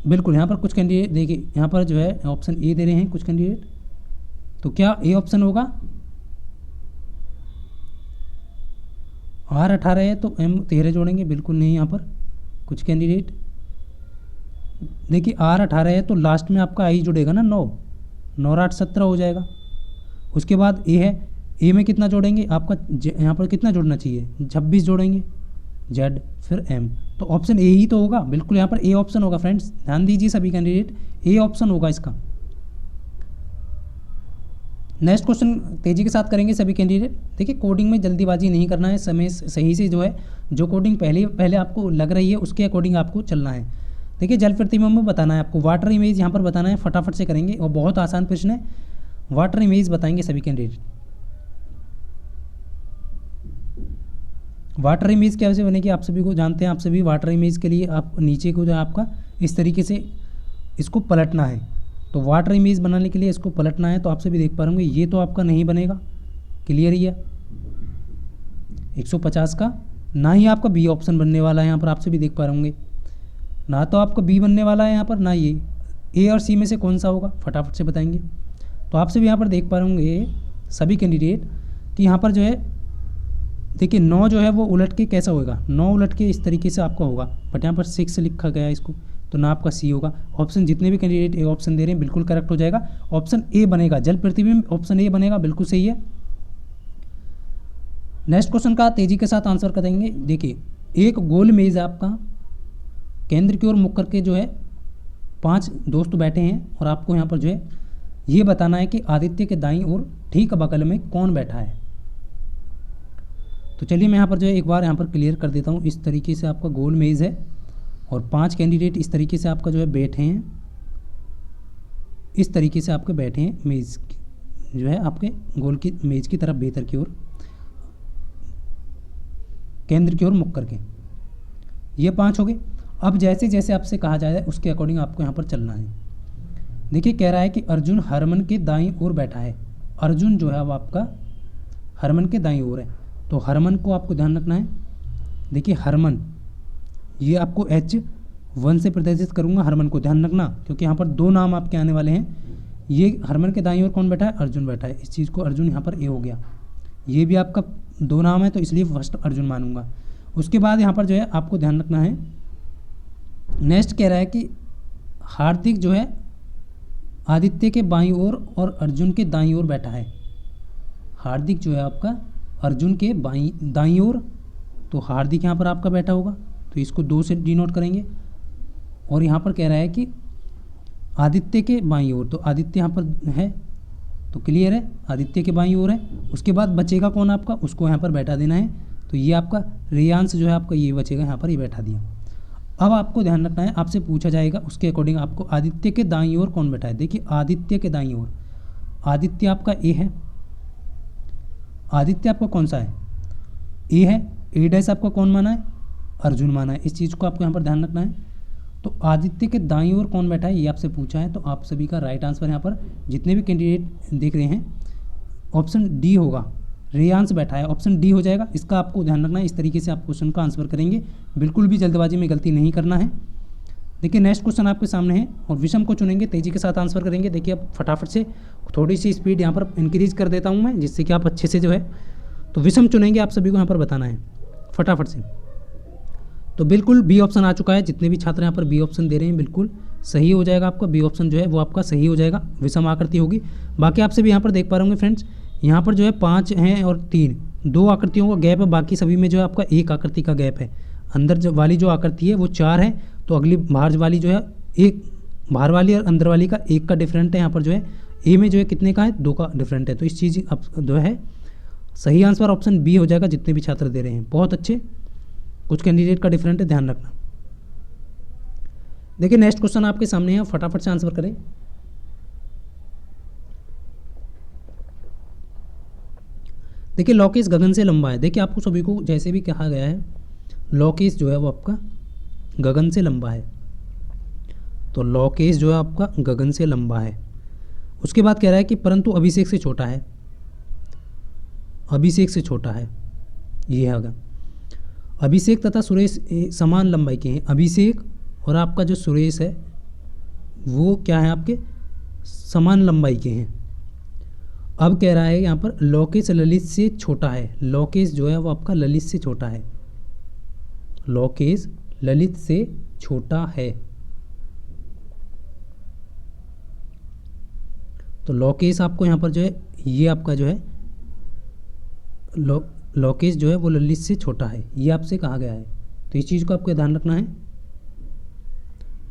बिल्कुल यहाँ पर कुछ कैंडिडेट देखिए यहाँ पर जो है ऑप्शन ए दे रहे हैं कुछ कैंडिडेट, तो क्या ए ऑप्शन होगा? R 18 है तो M 13 जोड़ेंगे, बिल्कुल नहीं। यहाँ पर कुछ कैंडिडेट देखिए R 18 है तो लास्ट में आपका आई जुड़ेगा ना, 9 8 17 हो जाएगा। उसके बाद ए है, ए में कितना जोड़ेंगे आपका, यहाँ पर कितना जोड़ना चाहिए, 26 जोड़ेंगे, Z फिर M, तो ऑप्शन ए ही तो होगा। बिल्कुल यहाँ पर ए ऑप्शन होगा फ्रेंड्स, ध्यान दीजिए सभी कैंडिडेट, ए ऑप्शन होगा इसका। नेक्स्ट क्वेश्चन तेजी के साथ करेंगे सभी कैंडिडेट। देखिए कोडिंग में जल्दीबाजी नहीं करना है, समय सही से जो है जो कोडिंग पहले आपको लग रही है उसके अकॉर्डिंग आपको चलना है। देखिए जल प्रतिबिंब में बताना है आपको, वाटर इमेज यहाँ पर बताना है, फटाफट से करेंगे और बहुत आसान प्रश्न है। वाटर इमेज बताएंगे सभी कैंडिडेट। वाटर इमेज कैसे बनेगी आप सभी को जानते हैं। आप सभी वाटर इमेज के लिए आप नीचे को जो है आपका इस तरीके से इसको पलटना है। तो वाटर इमेज बनाने के लिए इसको पलटना है। तो आप सभी देख पा रहे होंगे ये तो आपका नहीं बनेगा, क्लियर ही है 150 का, ना ही आपका बी ऑप्शन बनने वाला है यहाँ पर। आप सभी देख पा रहे होंगे ना तो आपका बी बनने वाला है यहाँ पर, ना ये ए और सी में से कौन सा होगा फटाफट से बताएंगे। तो आप सभी यहाँ पर देख पा रहे होंगे सभी कैंडिडेट कि यहाँ पर जो है देखिए 9 जो है वो उलट के कैसा होगा, 9 उलट के इस तरीके से आपका होगा, बट यहाँ पर 6 लिखा गया है इसको, तो ना आपका सी होगा। ऑप्शन जितने भी कैंडिडेट ए ऑप्शन दे रहे हैं बिल्कुल करेक्ट हो जाएगा। ऑप्शन ए बनेगा, जल प्रतिबिंब ऑप्शन ए बनेगा, बिल्कुल सही है। नेक्स्ट क्वेश्चन का तेजी के साथ आंसर करेंगे। देखिए एक गोल मेज आपका केंद्र की ओर मुख करके जो है 5 दोस्त बैठे हैं और आपको यहाँ पर जो है ये बताना है कि आदित्य के दाईं ओर ठीक बगल में कौन बैठा है। तो चलिए मैं यहाँ पर जो है एक बार यहाँ पर क्लियर कर देता हूँ। इस तरीके से आपका गोल मेज़ है और 5 कैंडिडेट इस तरीके से आपका जो है बैठे हैं, इस तरीके से आपके बैठे हैं मेज़ जो है आपके गोल की मेज़ की तरफ भीतर की ओर केंद्र की ओर मुख करके, ये 5 हो गए। अब जैसे जैसे आपसे कहा जाए उसके अकॉर्डिंग आपको यहाँ पर चलना है। देखिए कह रहा है कि अर्जुन हरमन के दाईं ओर बैठा है। अर्जुन जो है अब आपका हरमन के दाईं ओर है, तो हरमन को आपको ध्यान रखना है। देखिए हरमन ये आपको H1 से प्रदर्शित करूँगा, हरमन को ध्यान रखना क्योंकि यहाँ पर 2 नाम आपके आने वाले हैं। ये हरमन के दाईं ओर कौन बैठा है, अर्जुन बैठा है। इस चीज़ को अर्जुन यहाँ पर ए हो गया, ये भी आपका 2 नाम है तो इसलिए फर्स्ट अर्जुन मानूंगा। उसके बाद यहाँ पर जो है आपको ध्यान रखना है, नेक्स्ट कह रहा है कि हार्दिक जो है आदित्य के बाईं ओर और अर्जुन के दाईं ओर बैठा है। हार्दिक जो है आपका अर्जुन के दाईं ओर, तो हार्दिक यहाँ पर आपका बैठा होगा, तो इसको 2 से डिनोट करेंगे। और यहाँ पर कह रहा है कि आदित्य के बाईं ओर, तो आदित्य यहाँ पर है तो क्लियर है आदित्य के बाईं ओर है। उसके बाद बचेगा कौन आपका, उसको यहाँ पर बैठा देना है। तो ये आपका रेयांश जो है आपका ये बचेगा, यहाँ पर ये बैठा दिया। अब आपको ध्यान रखना है, आपसे पूछा जाएगा उसके अकॉर्डिंग आपको आदित्य के दाईं ओर कौन बैठा है। देखिए आदित्य के दाईं ओर आदित्य आपका ए है, आदित्य आपका कौन सा है, ए है। ए डैश आपका कौन माना है, अर्जुन माना है। इस चीज़ को आपको यहाँ पर ध्यान रखना है। तो आदित्य के दाईं ओर कौन बैठा है ये आपसे पूछा है, तो आप सभी का राइट आंसर यहाँ पर जितने भी कैंडिडेट देख रहे हैं ऑप्शन डी होगा, रेयांश बैठा है, ऑप्शन डी हो जाएगा। इसका आपको ध्यान रखना है, इस तरीके से आप क्वेश्चन का आंसर करेंगे, बिल्कुल भी जल्दबाजी में गलती नहीं करना है। देखिए नेक्स्ट क्वेश्चन आपके सामने है और विषम को चुनेंगे, तेजी के साथ आंसर करेंगे। देखिए अब फटाफट से थोड़ी सी स्पीड यहाँ पर इंक्रीज कर देता हूँ मैं, जिससे कि आप अच्छे से जो है तो विषम चुनेंगे, आप सभी को यहाँ पर बताना है फटाफट से। तो बिल्कुल बी ऑप्शन आ चुका है, जितने भी छात्र यहाँ पर बी ऑप्शन दे रहे हैं बिल्कुल सही हो जाएगा आपका, बी ऑप्शन जो है वो आपका सही हो जाएगा, विषम आकृति होगी। बाकी आपसे भी यहाँ पर देख पा रहे होंगे फ्रेंड्स, यहाँ पर जो है 5 हैं और 3, 2 आकृतियों का गैप है, बाकी सभी में जो है आपका 1 आकृति का गैप है। अंदर जो वाली जो आकृति है वो 4 है, तो अगली बाहर वाली जो है 1, बाहर वाली और अंदर वाली का 1 का डिफरेंट है। यहाँ पर जो है ए में जो है कितने का है, 2 का डिफरेंट है। तो इस चीज़ अब जो है सही आंसर ऑप्शन बी हो जाएगा, जितने भी छात्र दे रहे हैं। बहुत अच्छे, कुछ कैंडिडेट का डिफरेंट है, ध्यान रखना। देखिए नेक्स्ट क्वेश्चन आपके सामने है, फटाफट से आंसर करें। देखिए लॉकेश गगन से लंबा है। देखिए आपको सभी को जैसे भी कहा गया है लॉकेश जो है वो आपका गगन से लंबा है, तो लॉकेश जो है आपका गगन से लंबा है। उसके बाद कह रहा है कि परंतु अभिषेक से छोटा है, अभिषेक से छोटा है, ये होगा। अभिषेक तथा सुरेश समान लंबाई के हैं। अभिषेक और आपका जो सुरेश है वो क्या है, आपके समान लंबाई के हैं। अब कह रहा है यहाँ पर लॉकेश ललित से छोटा है, लॉकेश जो है वो आपका ललित से छोटा है, लॉकेश ललित से छोटा है। तो लॉकेश आपको यहाँ पर जो है ये आपका जो है लॉकेश जो है वो ललित से छोटा है, ये आपसे कहा गया है। तो इस चीज़ को आपको ध्यान रखना है।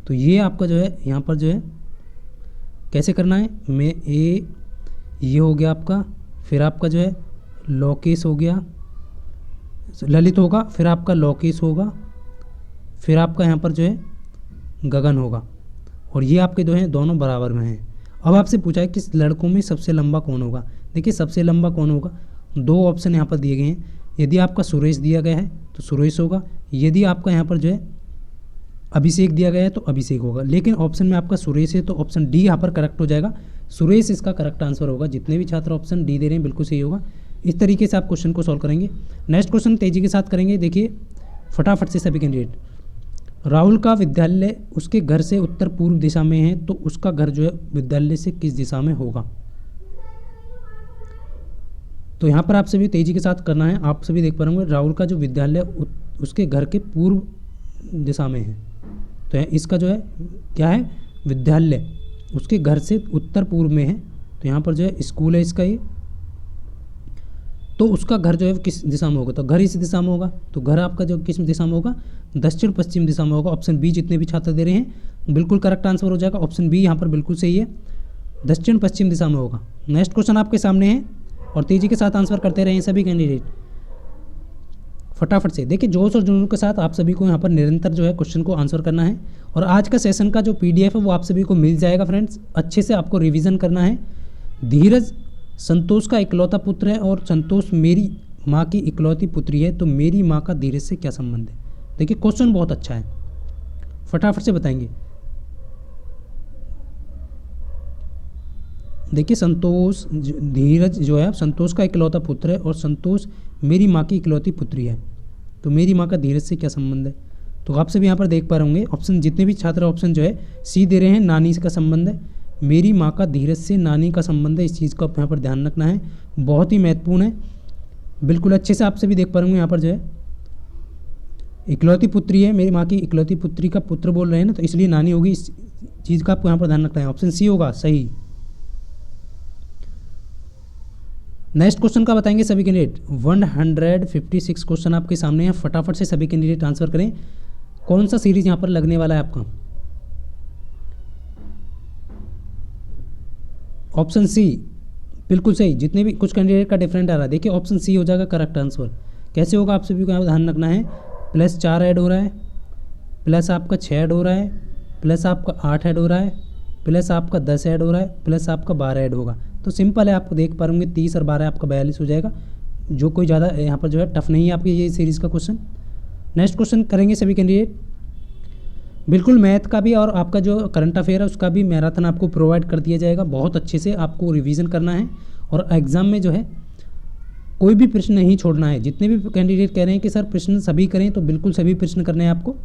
तो ये आपका जो है यहाँ पर जो है कैसे करना है, मैं ये हो गया आपका, फिर आपका जो है लॉकेश हो गया, ललित होगा, फिर आपका लॉकेश होगा, फिर आपका यहाँ पर जो है गगन होगा, और ये आपके जो है दोनों बराबर में हैं। अब आपसे पूछा है कि लड़कों में सबसे लंबा कौन होगा। देखिए सबसे लंबा कौन होगा, 2 ऑप्शन यहाँ पर दिए गए हैं। यदि आपका सुरेश दिया गया है तो सुरेश होगा, यदि आपका यहाँ पर जो है अभिषेक दिया गया है तो अभिषेक होगा। लेकिन ऑप्शन में आपका सुरेश है तो ऑप्शन डी यहाँ पर करेक्ट हो जाएगा, सुरेश इसका करेक्ट आंसर होगा। जितने भी छात्र ऑप्शन डी दे रहे हैं बिल्कुल सही होगा। इस तरीके से आप क्वेश्चन को सॉल्व करेंगे। नेक्स्ट क्वेश्चन तेजी के साथ करेंगे। देखिए फटाफट से सभी कैंडिडेट, राहुल का विद्यालय उसके घर से उत्तर पूर्व दिशा में है तो उसका घर जो है विद्यालय से किस दिशा में होगा। तो यहाँ पर आप सभी तेजी के साथ करना है। आप सभी देख पा रहे होंगे राहुल का जो विद्यालय उसके घर के पूर्व दिशा में है, तो इसका जो है क्या है, विद्यालय उसके घर से उत्तर पूर्व में है। तो यहाँ पर जो है स्कूल है इसका ये, तो उसका घर जो है किस दिशा में होगा, तो घर इस दिशा में होगा। तो घर आपका जो किस दिशा में होगा, दक्षिण पश्चिम दिशा में होगा। ऑप्शन बी जितने भी छात्र दे रहे हैं बिल्कुल करेक्ट आंसर हो जाएगा। ऑप्शन बी यहाँ पर बिल्कुल सही है, दक्षिण पश्चिम दिशा में होगा। नेक्स्ट क्वेश्चन आपके सामने है और तेजी के साथ आंसर करते रहें सभी कैंडिडेट फटाफट से। देखिए जोश और जुनून के साथ आप सभी को यहाँ पर निरंतर जो है क्वेश्चन को आंसर करना है। और आज का सेशन का जो PDF है वो आप सभी को मिल जाएगा फ्रेंड्स। अच्छे से आपको रिवीजन करना है। धीरज संतोष का इकलौता पुत्र है और संतोष मेरी माँ की इकलौती पुत्री है, तो मेरी माँ का धीरज से क्या संबंध है। देखिए क्वेश्चन बहुत अच्छा है, फटाफट से बताएंगे। देखिए संतोष धीरज जो है संतोष का इकलौता पुत्र है और संतोष मेरी माँ की इकलौती पुत्री है, तो मेरी माँ का धीरज से क्या संबंध है। तो आप सभी यहाँ पर देख पा रहे होंगे ऑप्शन, जितने भी छात्र ऑप्शन जो है सी दे रहे हैं, नानी का संबंध है। मेरी माँ का धीरज से नानी का संबंध है, इस चीज़ को आप यहाँ पर ध्यान रखना है, बहुत ही महत्वपूर्ण है। बिल्कुल अच्छे से आप सभी देख पा रहे होंगे यहाँ पर जो है इकलौती पुत्री है, मेरी माँ की इकलौती पुत्री का पुत्र बोल रहे हैं ना, तो इसलिए नानी होगी। इस चीज़ का आपको यहाँ पर ध्यान रखना है। ऑप्शन सी होगा सही। नेक्स्ट क्वेश्चन का बताएंगे सभी कैंडिडेट। 156 क्वेश्चन आपके सामने हैं, फटाफट से सभी कैंडिडेट आंसर करें। कौन सा सीरीज यहाँ पर लगने वाला है आपका। ऑप्शन सी बिल्कुल सही। जितने भी कुछ कैंडिडेट का डिफरेंट आ रहा है, देखिए ऑप्शन सी हो जाएगा करेक्ट आंसर। कैसे होगा आप सभी को यहाँ पर ध्यान रखना है। +4 ऐड हो रहा है, प्लस आपका 6 ऐड हो रहा है, प्लस आपका 8 ऐड हो रहा है, प्लस आपका 10 ऐड हो रहा है, प्लस आपका 12 ऐड होगा। तो सिंपल है, आपको देख पा रहे 30 और 12 आपका 42 हो जाएगा, जो कोई ज़्यादा यहाँ पर जो है टफ नहीं है आपकी ये सीरीज़ का क्वेश्चन। नेक्स्ट क्वेश्चन करेंगे सभी कैंडिडेट। बिल्कुल मैथ का भी और आपका जो करंट अफेयर है उसका भी मैराथन आपको प्रोवाइड कर दिया जाएगा। बहुत अच्छे से आपको रिवीजन करना है और एग्ज़ाम में जो है कोई भी प्रश्न नहीं छोड़ना है। जितने भी कैंडिडेट कह रहे हैं कि सर प्रश्न सभी करें, तो बिल्कुल सभी प्रश्न करने हैं आपको।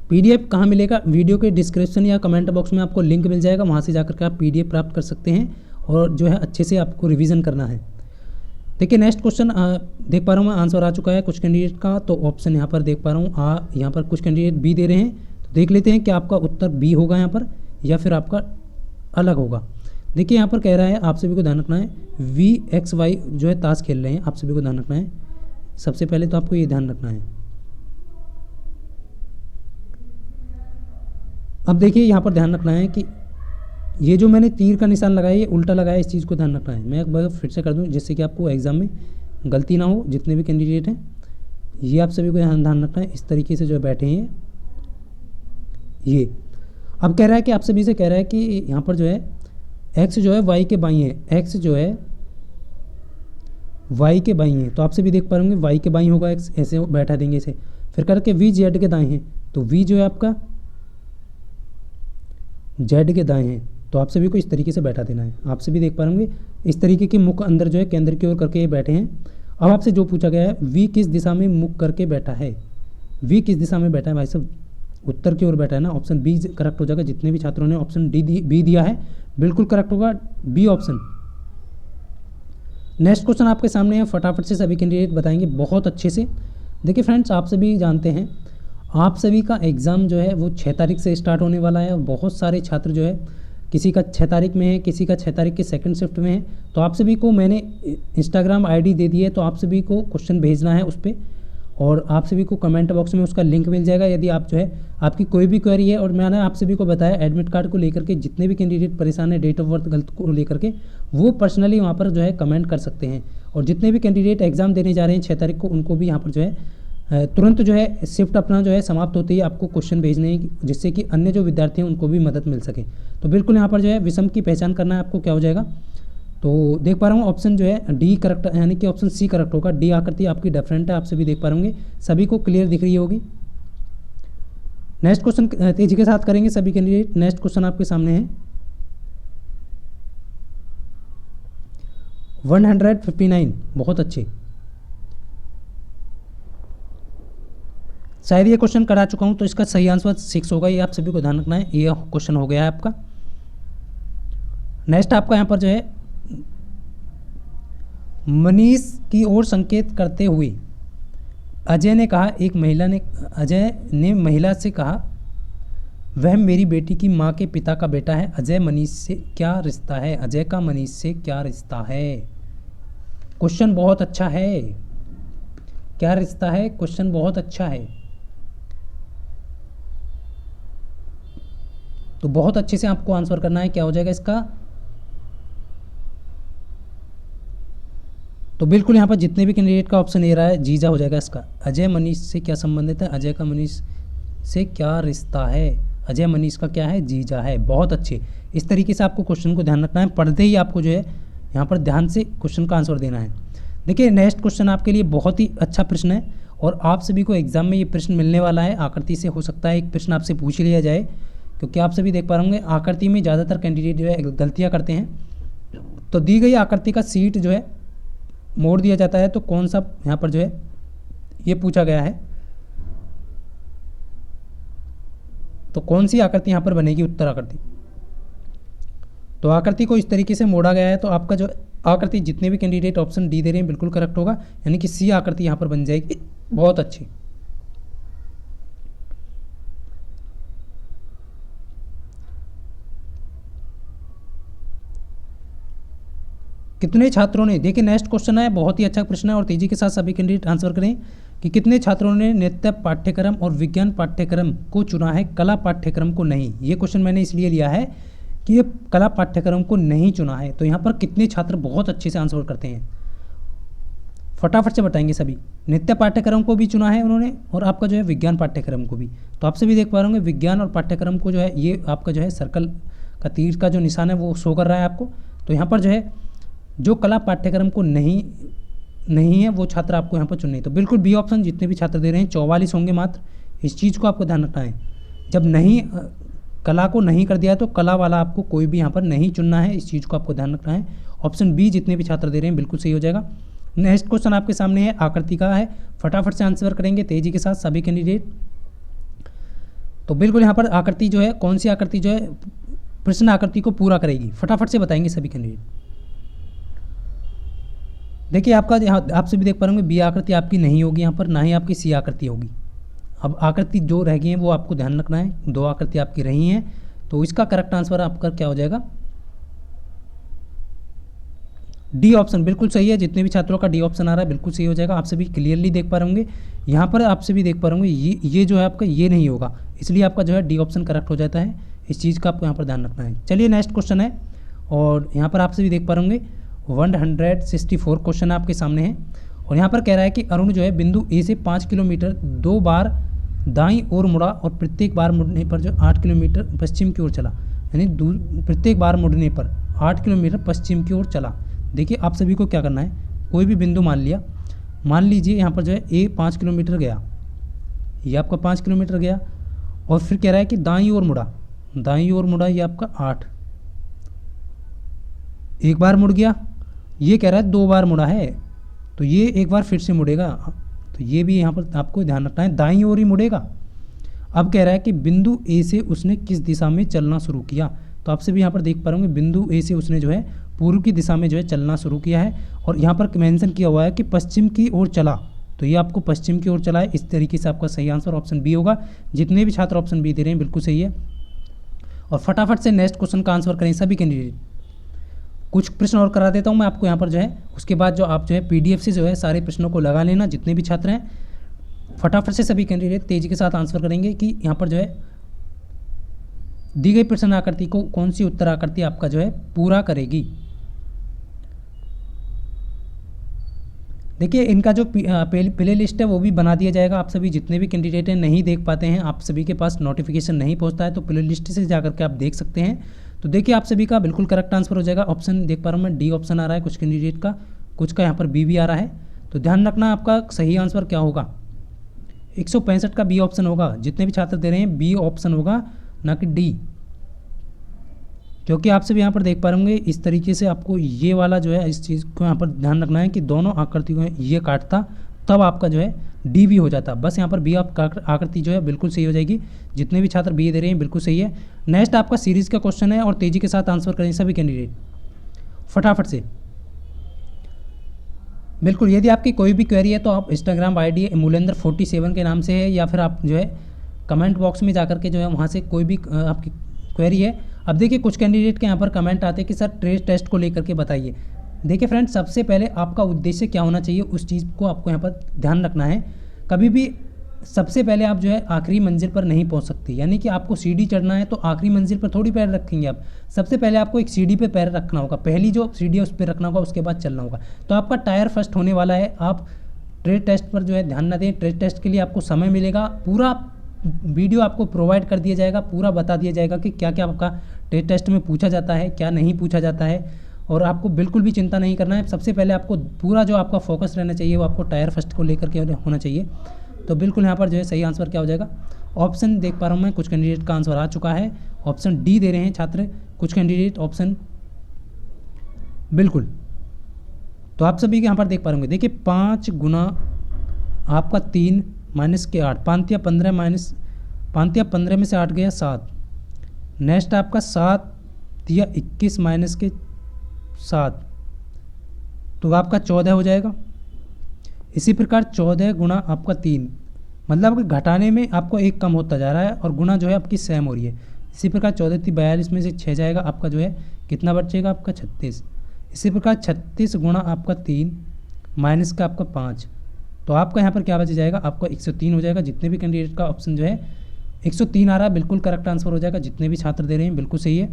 PDF कहाँ मिलेगा, वीडियो के डिस्क्रिप्शन या कमेंट बॉक्स में आपको लिंक मिल जाएगा, वहाँ से जाकर के आप PDF प्राप्त कर सकते हैं और जो है अच्छे से आपको रिवीजन करना है। देखिए नेक्स्ट क्वेश्चन देख पा रहा हूँ मैं, आंसर आ चुका है कुछ कैंडिडेट का। तो ऑप्शन यहाँ पर देख पा रहा हूँ यहाँ पर कुछ कैंडिडेट बी दे रहे हैं, तो देख लेते हैं कि आपका उत्तर बी होगा यहाँ पर या फिर आपका अलग होगा। देखिए यहाँ पर कह रहा है, आप सभी को ध्यान रखना है, VXY जो है ताश खेल रहे हैं, आप सभी को ध्यान रखना है। सबसे पहले तो आपको ये ध्यान रखना है। अब देखिए यहाँ पर ध्यान रखना है कि ये जो मैंने तीर का निशान लगाया ये उल्टा लगाया, इस चीज़ को ध्यान रखना है। मैं एक बार फिर से कर दूं जिससे कि आपको एग्जाम में गलती ना हो। जितने भी कैंडिडेट हैं ये आप सभी को ध्यान रखना है। इस तरीके से जो बैठे हैं ये। अब कह रहा है कि आप सभी से कह रहा है कि यहाँ पर जो है एक्स जो है वाई के बाई है, एक्स जो है वाई के बाई है, तो आप सभी देख पाएंगे वाई के बाई होगा एक्स, ऐसे बैठा देंगे इसे। फिर करके वी जेड के दाएँ हैं, तो वी जो है आपका जेड के दाएँ हैं, तो आप सभी को इस तरीके से बैठा देना है। आप सभी देख पा रहे इस तरीके के मुख अंदर जो है केंद्र की ओर करके ये बैठे हैं। अब आपसे जो पूछा गया है वी किस दिशा में मुख करके बैठा है, वी किस दिशा में बैठा है भाई साहब, उत्तर की ओर बैठा है ना। ऑप्शन बी करेक्ट हो जाएगा। जितने भी छात्रों ने ऑप्शन बी दिया है बिल्कुल करेक्ट होगा, बी ऑप्शन। नेक्स्ट क्वेश्चन आपके सामने है, फटाफट से सभी कैंडिडेट बताएंगे बहुत अच्छे से। देखिए फ्रेंड्स, आप सभी जानते हैं आप सभी का एग्ज़ाम जो है वो 6 तारीख से स्टार्ट होने वाला है और बहुत सारे छात्र जो है किसी का 6 तारीख में है, किसी का 6 तारीख के सेकंड शिफ्ट में है। तो आप सभी को मैंने इंस्टाग्राम ID दे दी है, तो आप सभी को क्वेश्चन भेजना है उस पर और आप सभी को कमेंट बॉक्स में उसका लिंक मिल जाएगा। यदि आप जो है आपकी कोई भी क्वेरी है, और मैंने आप सभी को बताया एडमिट कार्ड को लेकर के जितने भी कैंडिडेट परेशान है डेट ऑफ बर्थ गलत को लेकर के, वो पर्सनली वहाँ पर जो है कमेंट कर सकते हैं। और जितने भी कैंडिडेट एग्ज़ाम देने जा रहे हैं 6 तारीख को, उनको भी यहाँ पर जो है तुरंत जो है शिफ्ट अपना जो है समाप्त होते ही आपको क्वेश्चन भेजने हैं, जिससे कि अन्य जो विद्यार्थी हैं उनको भी मदद मिल सके। तो बिल्कुल यहाँ पर जो है विषम की पहचान करना है आपको, क्या हो जाएगा। तो देख पा रहा हूँ ऑप्शन जो है डी करेक्ट, यानी कि ऑप्शन सी करेक्ट होगा। डी आकृति आपकी डिफरेंट है, आप सभी देख पा रहे होंगे, सभी को क्लियर दिख रही होगी। नेक्स्ट क्वेश्चन तेजी के साथ करेंगे सभी कैंडिडेट। नेक्स्ट क्वेश्चन आपके सामने है 159, बहुत अच्छे। शायद ये क्वेश्चन करा चुका हूँ, तो इसका सही आंसर 6 होगा, ये आप सभी को ध्यान रखना है। ये क्वेश्चन हो गया है आपका। नेक्स्ट आपका यहाँ पर जो है मनीष की ओर संकेत करते हुए अजय ने महिला से कहा, वह मेरी बेटी की माँ के पिता का बेटा है। अजय मनीष से क्या रिश्ता है? अजय का मनीष से क्या रिश्ता है? क्वेश्चन बहुत अच्छा है। क्या रिश्ता है? क्वेश्चन बहुत अच्छा है। तो बहुत अच्छे से आपको आंसर करना है, क्या हो जाएगा इसका। तो बिल्कुल यहाँ पर जितने भी कैंडिडेट का ऑप्शन ए रहा है, जीजा हो जाएगा इसका। अजय मनीष से क्या संबंधित है? अजय का मनीष से क्या रिश्ता है? अजय मनीष का क्या है? जीजा है। बहुत अच्छे। इस तरीके से आपको क्वेश्चन को ध्यान रखना है, पढ़ते ही आपको जो है यहाँ पर ध्यान से क्वेश्चन का आंसर देना है। देखिए नेक्स्ट क्वेश्चन आपके लिए बहुत ही अच्छा प्रश्न है, और आप सभी को एग्जाम में ये प्रश्न मिलने वाला है। आकृति से हो सकता है एक प्रश्न आपसे पूछ लिया जाए, क्योंकि आप सभी देख पा रहे होंगे आकृति में ज़्यादातर कैंडिडेट जो है गलतियाँ करते हैं। तो दी गई आकृति का सीट जो है मोड़ दिया जाता है, तो कौन सा यहाँ पर जो है ये पूछा गया है। तो कौन सी आकृति यहाँ पर बनेगी? उत्तर आकृति। तो आकृति को इस तरीके से मोड़ा गया है, तो आपका जो आकृति जितने भी कैंडिडेट ऑप्शन डी दे रहे हैं बिल्कुल करेक्ट होगा, यानी कि सी आकृति यहाँ पर बन जाएगी। बहुत अच्छी। कितने छात्रों ने, देखिए नेक्स्ट क्वेश्चन है, बहुत ही अच्छा प्रश्न है, और तेजी के साथ सभी कैंडिडेट आंसर करें कि कितने छात्रों ने नृत्य पाठ्यक्रम और विज्ञान पाठ्यक्रम को चुना है, कला पाठ्यक्रम को नहीं। ये क्वेश्चन मैंने इसलिए लिया है कि ये कला पाठ्यक्रम को नहीं चुना है। तो यहाँ पर कितने छात्र बहुत अच्छे से आंसर करते हैं, फटाफट से बताएंगे सभी। नृत्य पाठ्यक्रम को भी चुना है उन्होंने, और आपका जो है विज्ञान पाठ्यक्रम को भी। तो आप सभी देख पा रहे होंगे विज्ञान और पाठ्यक्रम को जो है, ये आपका जो है सर्कल का तीर का जो निशान है वो शो कर रहा है आपको। तो यहाँ पर जो है जो कला पाठ्यक्रम को नहीं है वो छात्र आपको यहाँ पर चुनने। तो बिल्कुल बी ऑप्शन जितने भी छात्र दे रहे हैं 44 होंगे मात्र। इस चीज़ को आपको ध्यान रखना है, जब नहीं कला को नहीं कर दिया तो कला वाला आपको कोई भी यहाँ पर नहीं चुनना है। इस चीज़ को आपको ध्यान रखना है। ऑप्शन बी जितने भी छात्र दे रहे हैं बिल्कुल सही हो जाएगा। नेक्स्ट क्वेश्चन आपके सामने है, आकृति का है, फटाफट से आंसर करेंगे तेजी के साथ सभी कैंडिडेट। तो बिल्कुल यहाँ पर आकृति जो है, कौन सी आकृति जो है प्रश्न आकृति को पूरा करेगी, फटाफट से बताएंगे सभी कैंडिडेट। देखिए आपका यहाँ आप सभी देख पा रहे होंगे बी आकृति आपकी नहीं होगी यहाँ पर, ना ही आपकी सी आकृति होगी। अब आकृति जो रह गई हैं वो आपको ध्यान रखना है। 2 आकृति आपकी रही हैं, तो इसका करेक्ट आंसर आपका क्या हो जाएगा? डी ऑप्शन बिल्कुल सही है। जितने भी छात्रों का डी ऑप्शन आ रहा है बिल्कुल सही हो जाएगा। आप सभी क्लियरली देख पा रहे होंगे यहाँ पर, आप सभी देख पा रहे होंगे ये जो है आपका ये नहीं होगा, इसलिए आपका जो है डी ऑप्शन करेक्ट हो जाता है। इस चीज़ का आपको यहाँ पर ध्यान रखना है। चलिए नेक्स्ट क्वेश्चन है, और यहाँ पर आप सभी देख पा रहे होंगे 164 क्वेश्चन आपके सामने है, और यहाँ पर कह रहा है कि अरुण जो है बिंदु ए से 5 किलोमीटर 2 बार दाईं ओर मुड़ा, और प्रत्येक बार मुड़ने पर जो 8 किलोमीटर पश्चिम की ओर चला, यानी प्रत्येक बार मुड़ने पर 8 किलोमीटर पश्चिम की ओर चला। देखिए आप सभी को क्या करना है, कोई भी बिंदु मान लिया, मान लीजिए यहाँ पर जो है ए 5 किलोमीटर गया, ये आपका 5 किलोमीटर गया, और फिर कह रहा है कि दाईं ओर मुड़ा, ये आपका 8, एक बार मुड़ गया, ये कह रहा है 2 बार मुड़ा है, तो ये एक बार फिर से मुड़ेगा, तो ये भी यहाँ पर आपको ध्यान रखना है, दाईं ओर ही मुड़ेगा। अब कह रहा है कि बिंदु ए से उसने किस दिशा में चलना शुरू किया, तो आपसे भी यहाँ पर देख पा रहे होंगे बिंदु ए से उसने जो है पूर्व की दिशा में जो है चलना शुरू किया है, और यहाँ पर मेंशन किया हुआ है कि पश्चिम की ओर चला, तो ये आपको पश्चिम की ओर चला है। इस तरीके से आपका सही आंसर ऑप्शन बी होगा। जितने भी छात्र ऑप्शन बी दे रहे हैं बिल्कुल सही है। और फटाफट से नेक्स्ट क्वेश्चन का आंसर करें सभी कैंडिडेट। कुछ प्रश्न और करा देता हूँ मैं आपको यहाँ पर जो है, उसके बाद जो आप जो है PDF से जो है सारे प्रश्नों को लगा लेना। जितने भी छात्र हैं फटाफट से सभी कैंडिडेट तेजी के साथ आंसर करेंगे कि यहाँ पर जो है दी गई प्रश्न आकृति को कौन सी उत्तर आकृति आपका जो है पूरा करेगी। देखिए इनका जो प्ले लिस्ट है वो भी बना दिया जाएगा। आप सभी जितने भी कैंडिडेट हैं नहीं देख पाते हैं, आप सभी के पास नोटिफिकेशन नहीं पहुंचता है, तो प्ले लिस्ट से जाकर के आप देख सकते हैं। तो देखिए आप सभी का बिल्कुल करेक्ट आंसर हो जाएगा। ऑप्शन देख पा रहा हूँ मैं, डी ऑप्शन आ रहा है कुछ कैंडिडेट का, कुछ का यहाँ पर बी भी आ रहा है। तो ध्यान रखना आपका सही आंसर क्या होगा, 165 का बी ऑप्शन होगा। जितने भी छात्र दे रहे हैं बी ऑप्शन होगा, ना कि डी, क्योंकि आप सब यहाँ पर देख पा रहे होंगे इस तरीके से आपको ये वाला जो है इस चीज़ को यहाँ पर ध्यान रखना है कि दोनों आकृति को ये काटता तब आपका जो है डी भी हो जाता। बस यहाँ पर बी आकृति जो है बिल्कुल सही हो जाएगी। जितने भी छात्र बी दे रहे हैं बिल्कुल सही है। नेक्स्ट आपका सीरीज़ का क्वेश्चन है और तेज़ी के साथ आंसर करें सभी कैंडिडेट फटाफट से। बिल्कुल, यदि आपकी कोई भी क्वेरी है तो आप इंस्टाग्राम ID मूलेंद्र47 के नाम से है, या फिर आप जो है कमेंट बॉक्स में जाकर के जो है वहाँ से कोई भी आपकी क्वेरी है। अब देखिए कुछ कैंडिडेट के यहाँ पर कमेंट आते हैं कि सर ट्रेस टेस्ट को लेकर के बताइए। देखिए फ्रेंड्स, सबसे पहले आपका उद्देश्य क्या होना चाहिए उस चीज़ को आपको यहाँ पर ध्यान रखना है। कभी भी सबसे पहले आप जो है आखिरी मंजिल पर नहीं पहुंच सकते, यानी कि आपको सीढ़ी चढ़ना है तो आखिरी मंजिल पर थोड़ी पैर रखेंगे आप। सबसे पहले आपको एक सीढ़ी पे पैर रखना होगा, पहली जो सीढ़ी है उस पर रखना होगा, उसके बाद चलना होगा। तो आपका टायर फर्स्ट होने वाला है। आप ट्रेड टेस्ट पर जो है ध्यान न दें। ट्रेड टेस्ट के लिए आपको समय मिलेगा, पूरा वीडियो आपको प्रोवाइड कर दिया जाएगा, पूरा बता दिया जाएगा कि क्या क्या आपका ट्रेड टेस्ट में पूछा जाता है, क्या नहीं पूछा जाता है। और आपको बिल्कुल भी चिंता नहीं करना है। सबसे पहले आपको पूरा जो आपका फोकस रहना चाहिए वो आपको टायर फर्स्ट को लेकर के होना चाहिए। तो बिल्कुल यहाँ पर जो है सही आंसर क्या हो जाएगा, ऑप्शन देख पा रहा हूँ मैं, कुछ कैंडिडेट का आंसर आ चुका है। ऑप्शन डी दे रहे हैं छात्र, कुछ कैंडिडेट ऑप्शन बिल्कुल। तो आप सभी के यहाँ पर देख पा रहे होंगे। देखिए 5 गुना आपका 3 माइनस के 8, 5 या 15 माइनस 5 या 15 में से 8 गया 7। नेक्स्ट आपका 7 या 21 माइनस के 7, तो आपका 14 हो जाएगा। इसी प्रकार 14 गुना आपका 3, मतलब घटाने में आपको एक कम होता जा रहा है और गुना जो है आपकी सेम हो रही है। इसी प्रकार 14 थी 42 में से 6 जाएगा, आपका जो है कितना बचेगा आपका 36। इसी प्रकार 36 गुना आपका 3 माइनस का आपका 5, तो आपका यहाँ पर क्या बच जाएगा, आपका 103 हो जाएगा। जितने भी कैंडिडेट का ऑप्शन जो है 103 आ रहा है, बिल्कुल करेक्ट आंसर हो जाएगा। जितने भी छात्र दे रहे हैं बिल्कुल सही है।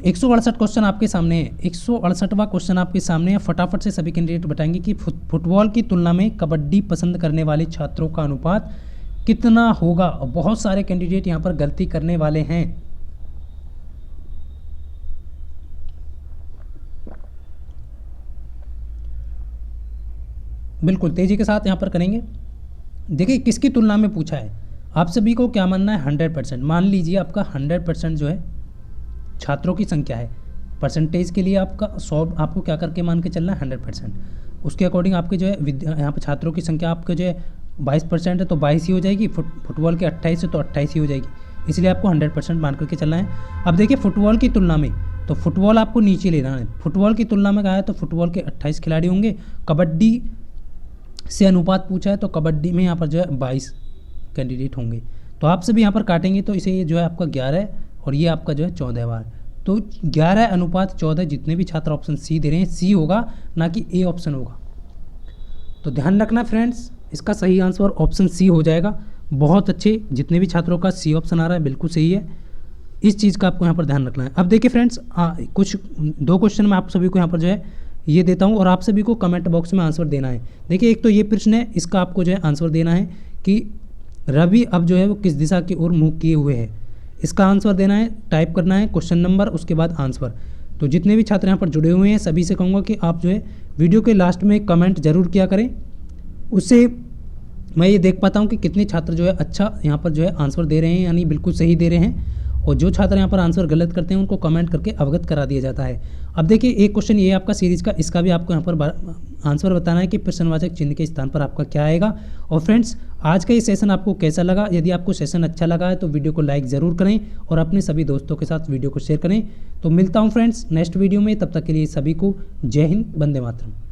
168 क्वेश्चन आपके सामने है, 168वां क्वेश्चन आपके सामने है। फटाफट से सभी कैंडिडेट बताएंगे कि फुटबॉल की तुलना में कबड्डी पसंद करने वाले छात्रों का अनुपात कितना होगा। बहुत सारे कैंडिडेट यहाँ पर गलती करने वाले हैं। बिल्कुल तेजी के साथ यहाँ पर करेंगे। देखिए किसकी तुलना में पूछा है, आप सभी को क्या मानना है, 100%। मान लीजिए आपका 100% जो है छात्रों की संख्या है। परसेंटेज के लिए आपका 100 आपको क्या करके मान के चलना है, 100%। उसके अकॉर्डिंग आपके जो है यहाँ पर छात्रों की संख्या आपके जो है 22% है तो 22 ही हो जाएगी। फुटबॉल के 28 है तो 28 ही हो जाएगी, इसलिए आपको 100% मान करके चलना है। अब देखिए फुटबॉल की तुलना में, तो फुटबॉल आपको नीचे लेना है। फुटबॉल की तुलना में कहा है तो फुटबॉल के 28 खिलाड़ी होंगे। कबड्डी से अनुपात पूछा है तो कबड्डी में यहाँ पर जो है 22 कैंडिडेट होंगे। तो आप सभी यहाँ पर काटेंगे तो इसे ये जो है आपका 11 और ये आपका जो है 14 बार, तो 11 अनुपात 14। जितने भी छात्र ऑप्शन सी दे रहे हैं सी होगा, ना कि ए ऑप्शन होगा। तो ध्यान रखना फ्रेंड्स, इसका सही आंसर ऑप्शन सी हो जाएगा। बहुत अच्छे, जितने भी छात्रों का सी ऑप्शन आ रहा है बिल्कुल सही है। इस चीज़ का आपको यहाँ पर ध्यान रखना है। अब देखिए फ्रेंड्स, कुछ 2 क्वेश्चन मैं आप सभी को यहाँ पर जो है ये देता हूँ और आप सभी को कमेंट बॉक्स में आंसर देना है। देखिए एक तो ये प्रश्न है, इसका आपको जो है आंसर देना है कि रवि अब जो है वो किस दिशा की ओर मुँह किए हुए है। इसका आंसर देना है, टाइप करना है क्वेश्चन नंबर, उसके बाद आंसर। तो जितने भी छात्र यहाँ पर जुड़े हुए हैं सभी से कहूँगा कि आप जो है वीडियो के लास्ट में कमेंट जरूर किया करें, उससे मैं ये देख पाता हूँ कि कितने छात्र जो है अच्छा यहाँ पर जो है आंसर दे रहे हैं, यानी बिल्कुल सही दे रहे हैं। और जो छात्र यहाँ पर आंसर गलत करते हैं उनको कमेंट करके अवगत करा दिया जाता है। अब देखिए एक क्वेश्चन ये आपका सीरीज का, इसका भी आपको यहाँ पर आंसर बताना है कि प्रश्नवाचक चिन्ह के स्थान पर आपका क्या आएगा। और फ्रेंड्स, आज का ये सेशन आपको कैसा लगा? यदि आपको सेशन अच्छा लगा है तो वीडियो को लाइक ज़रूर करें और अपने सभी दोस्तों के साथ वीडियो को शेयर करें। तो मिलता हूँ फ्रेंड्स नेक्स्ट वीडियो में, तब तक के लिए सभी को जय हिंद, वंदे मातरम।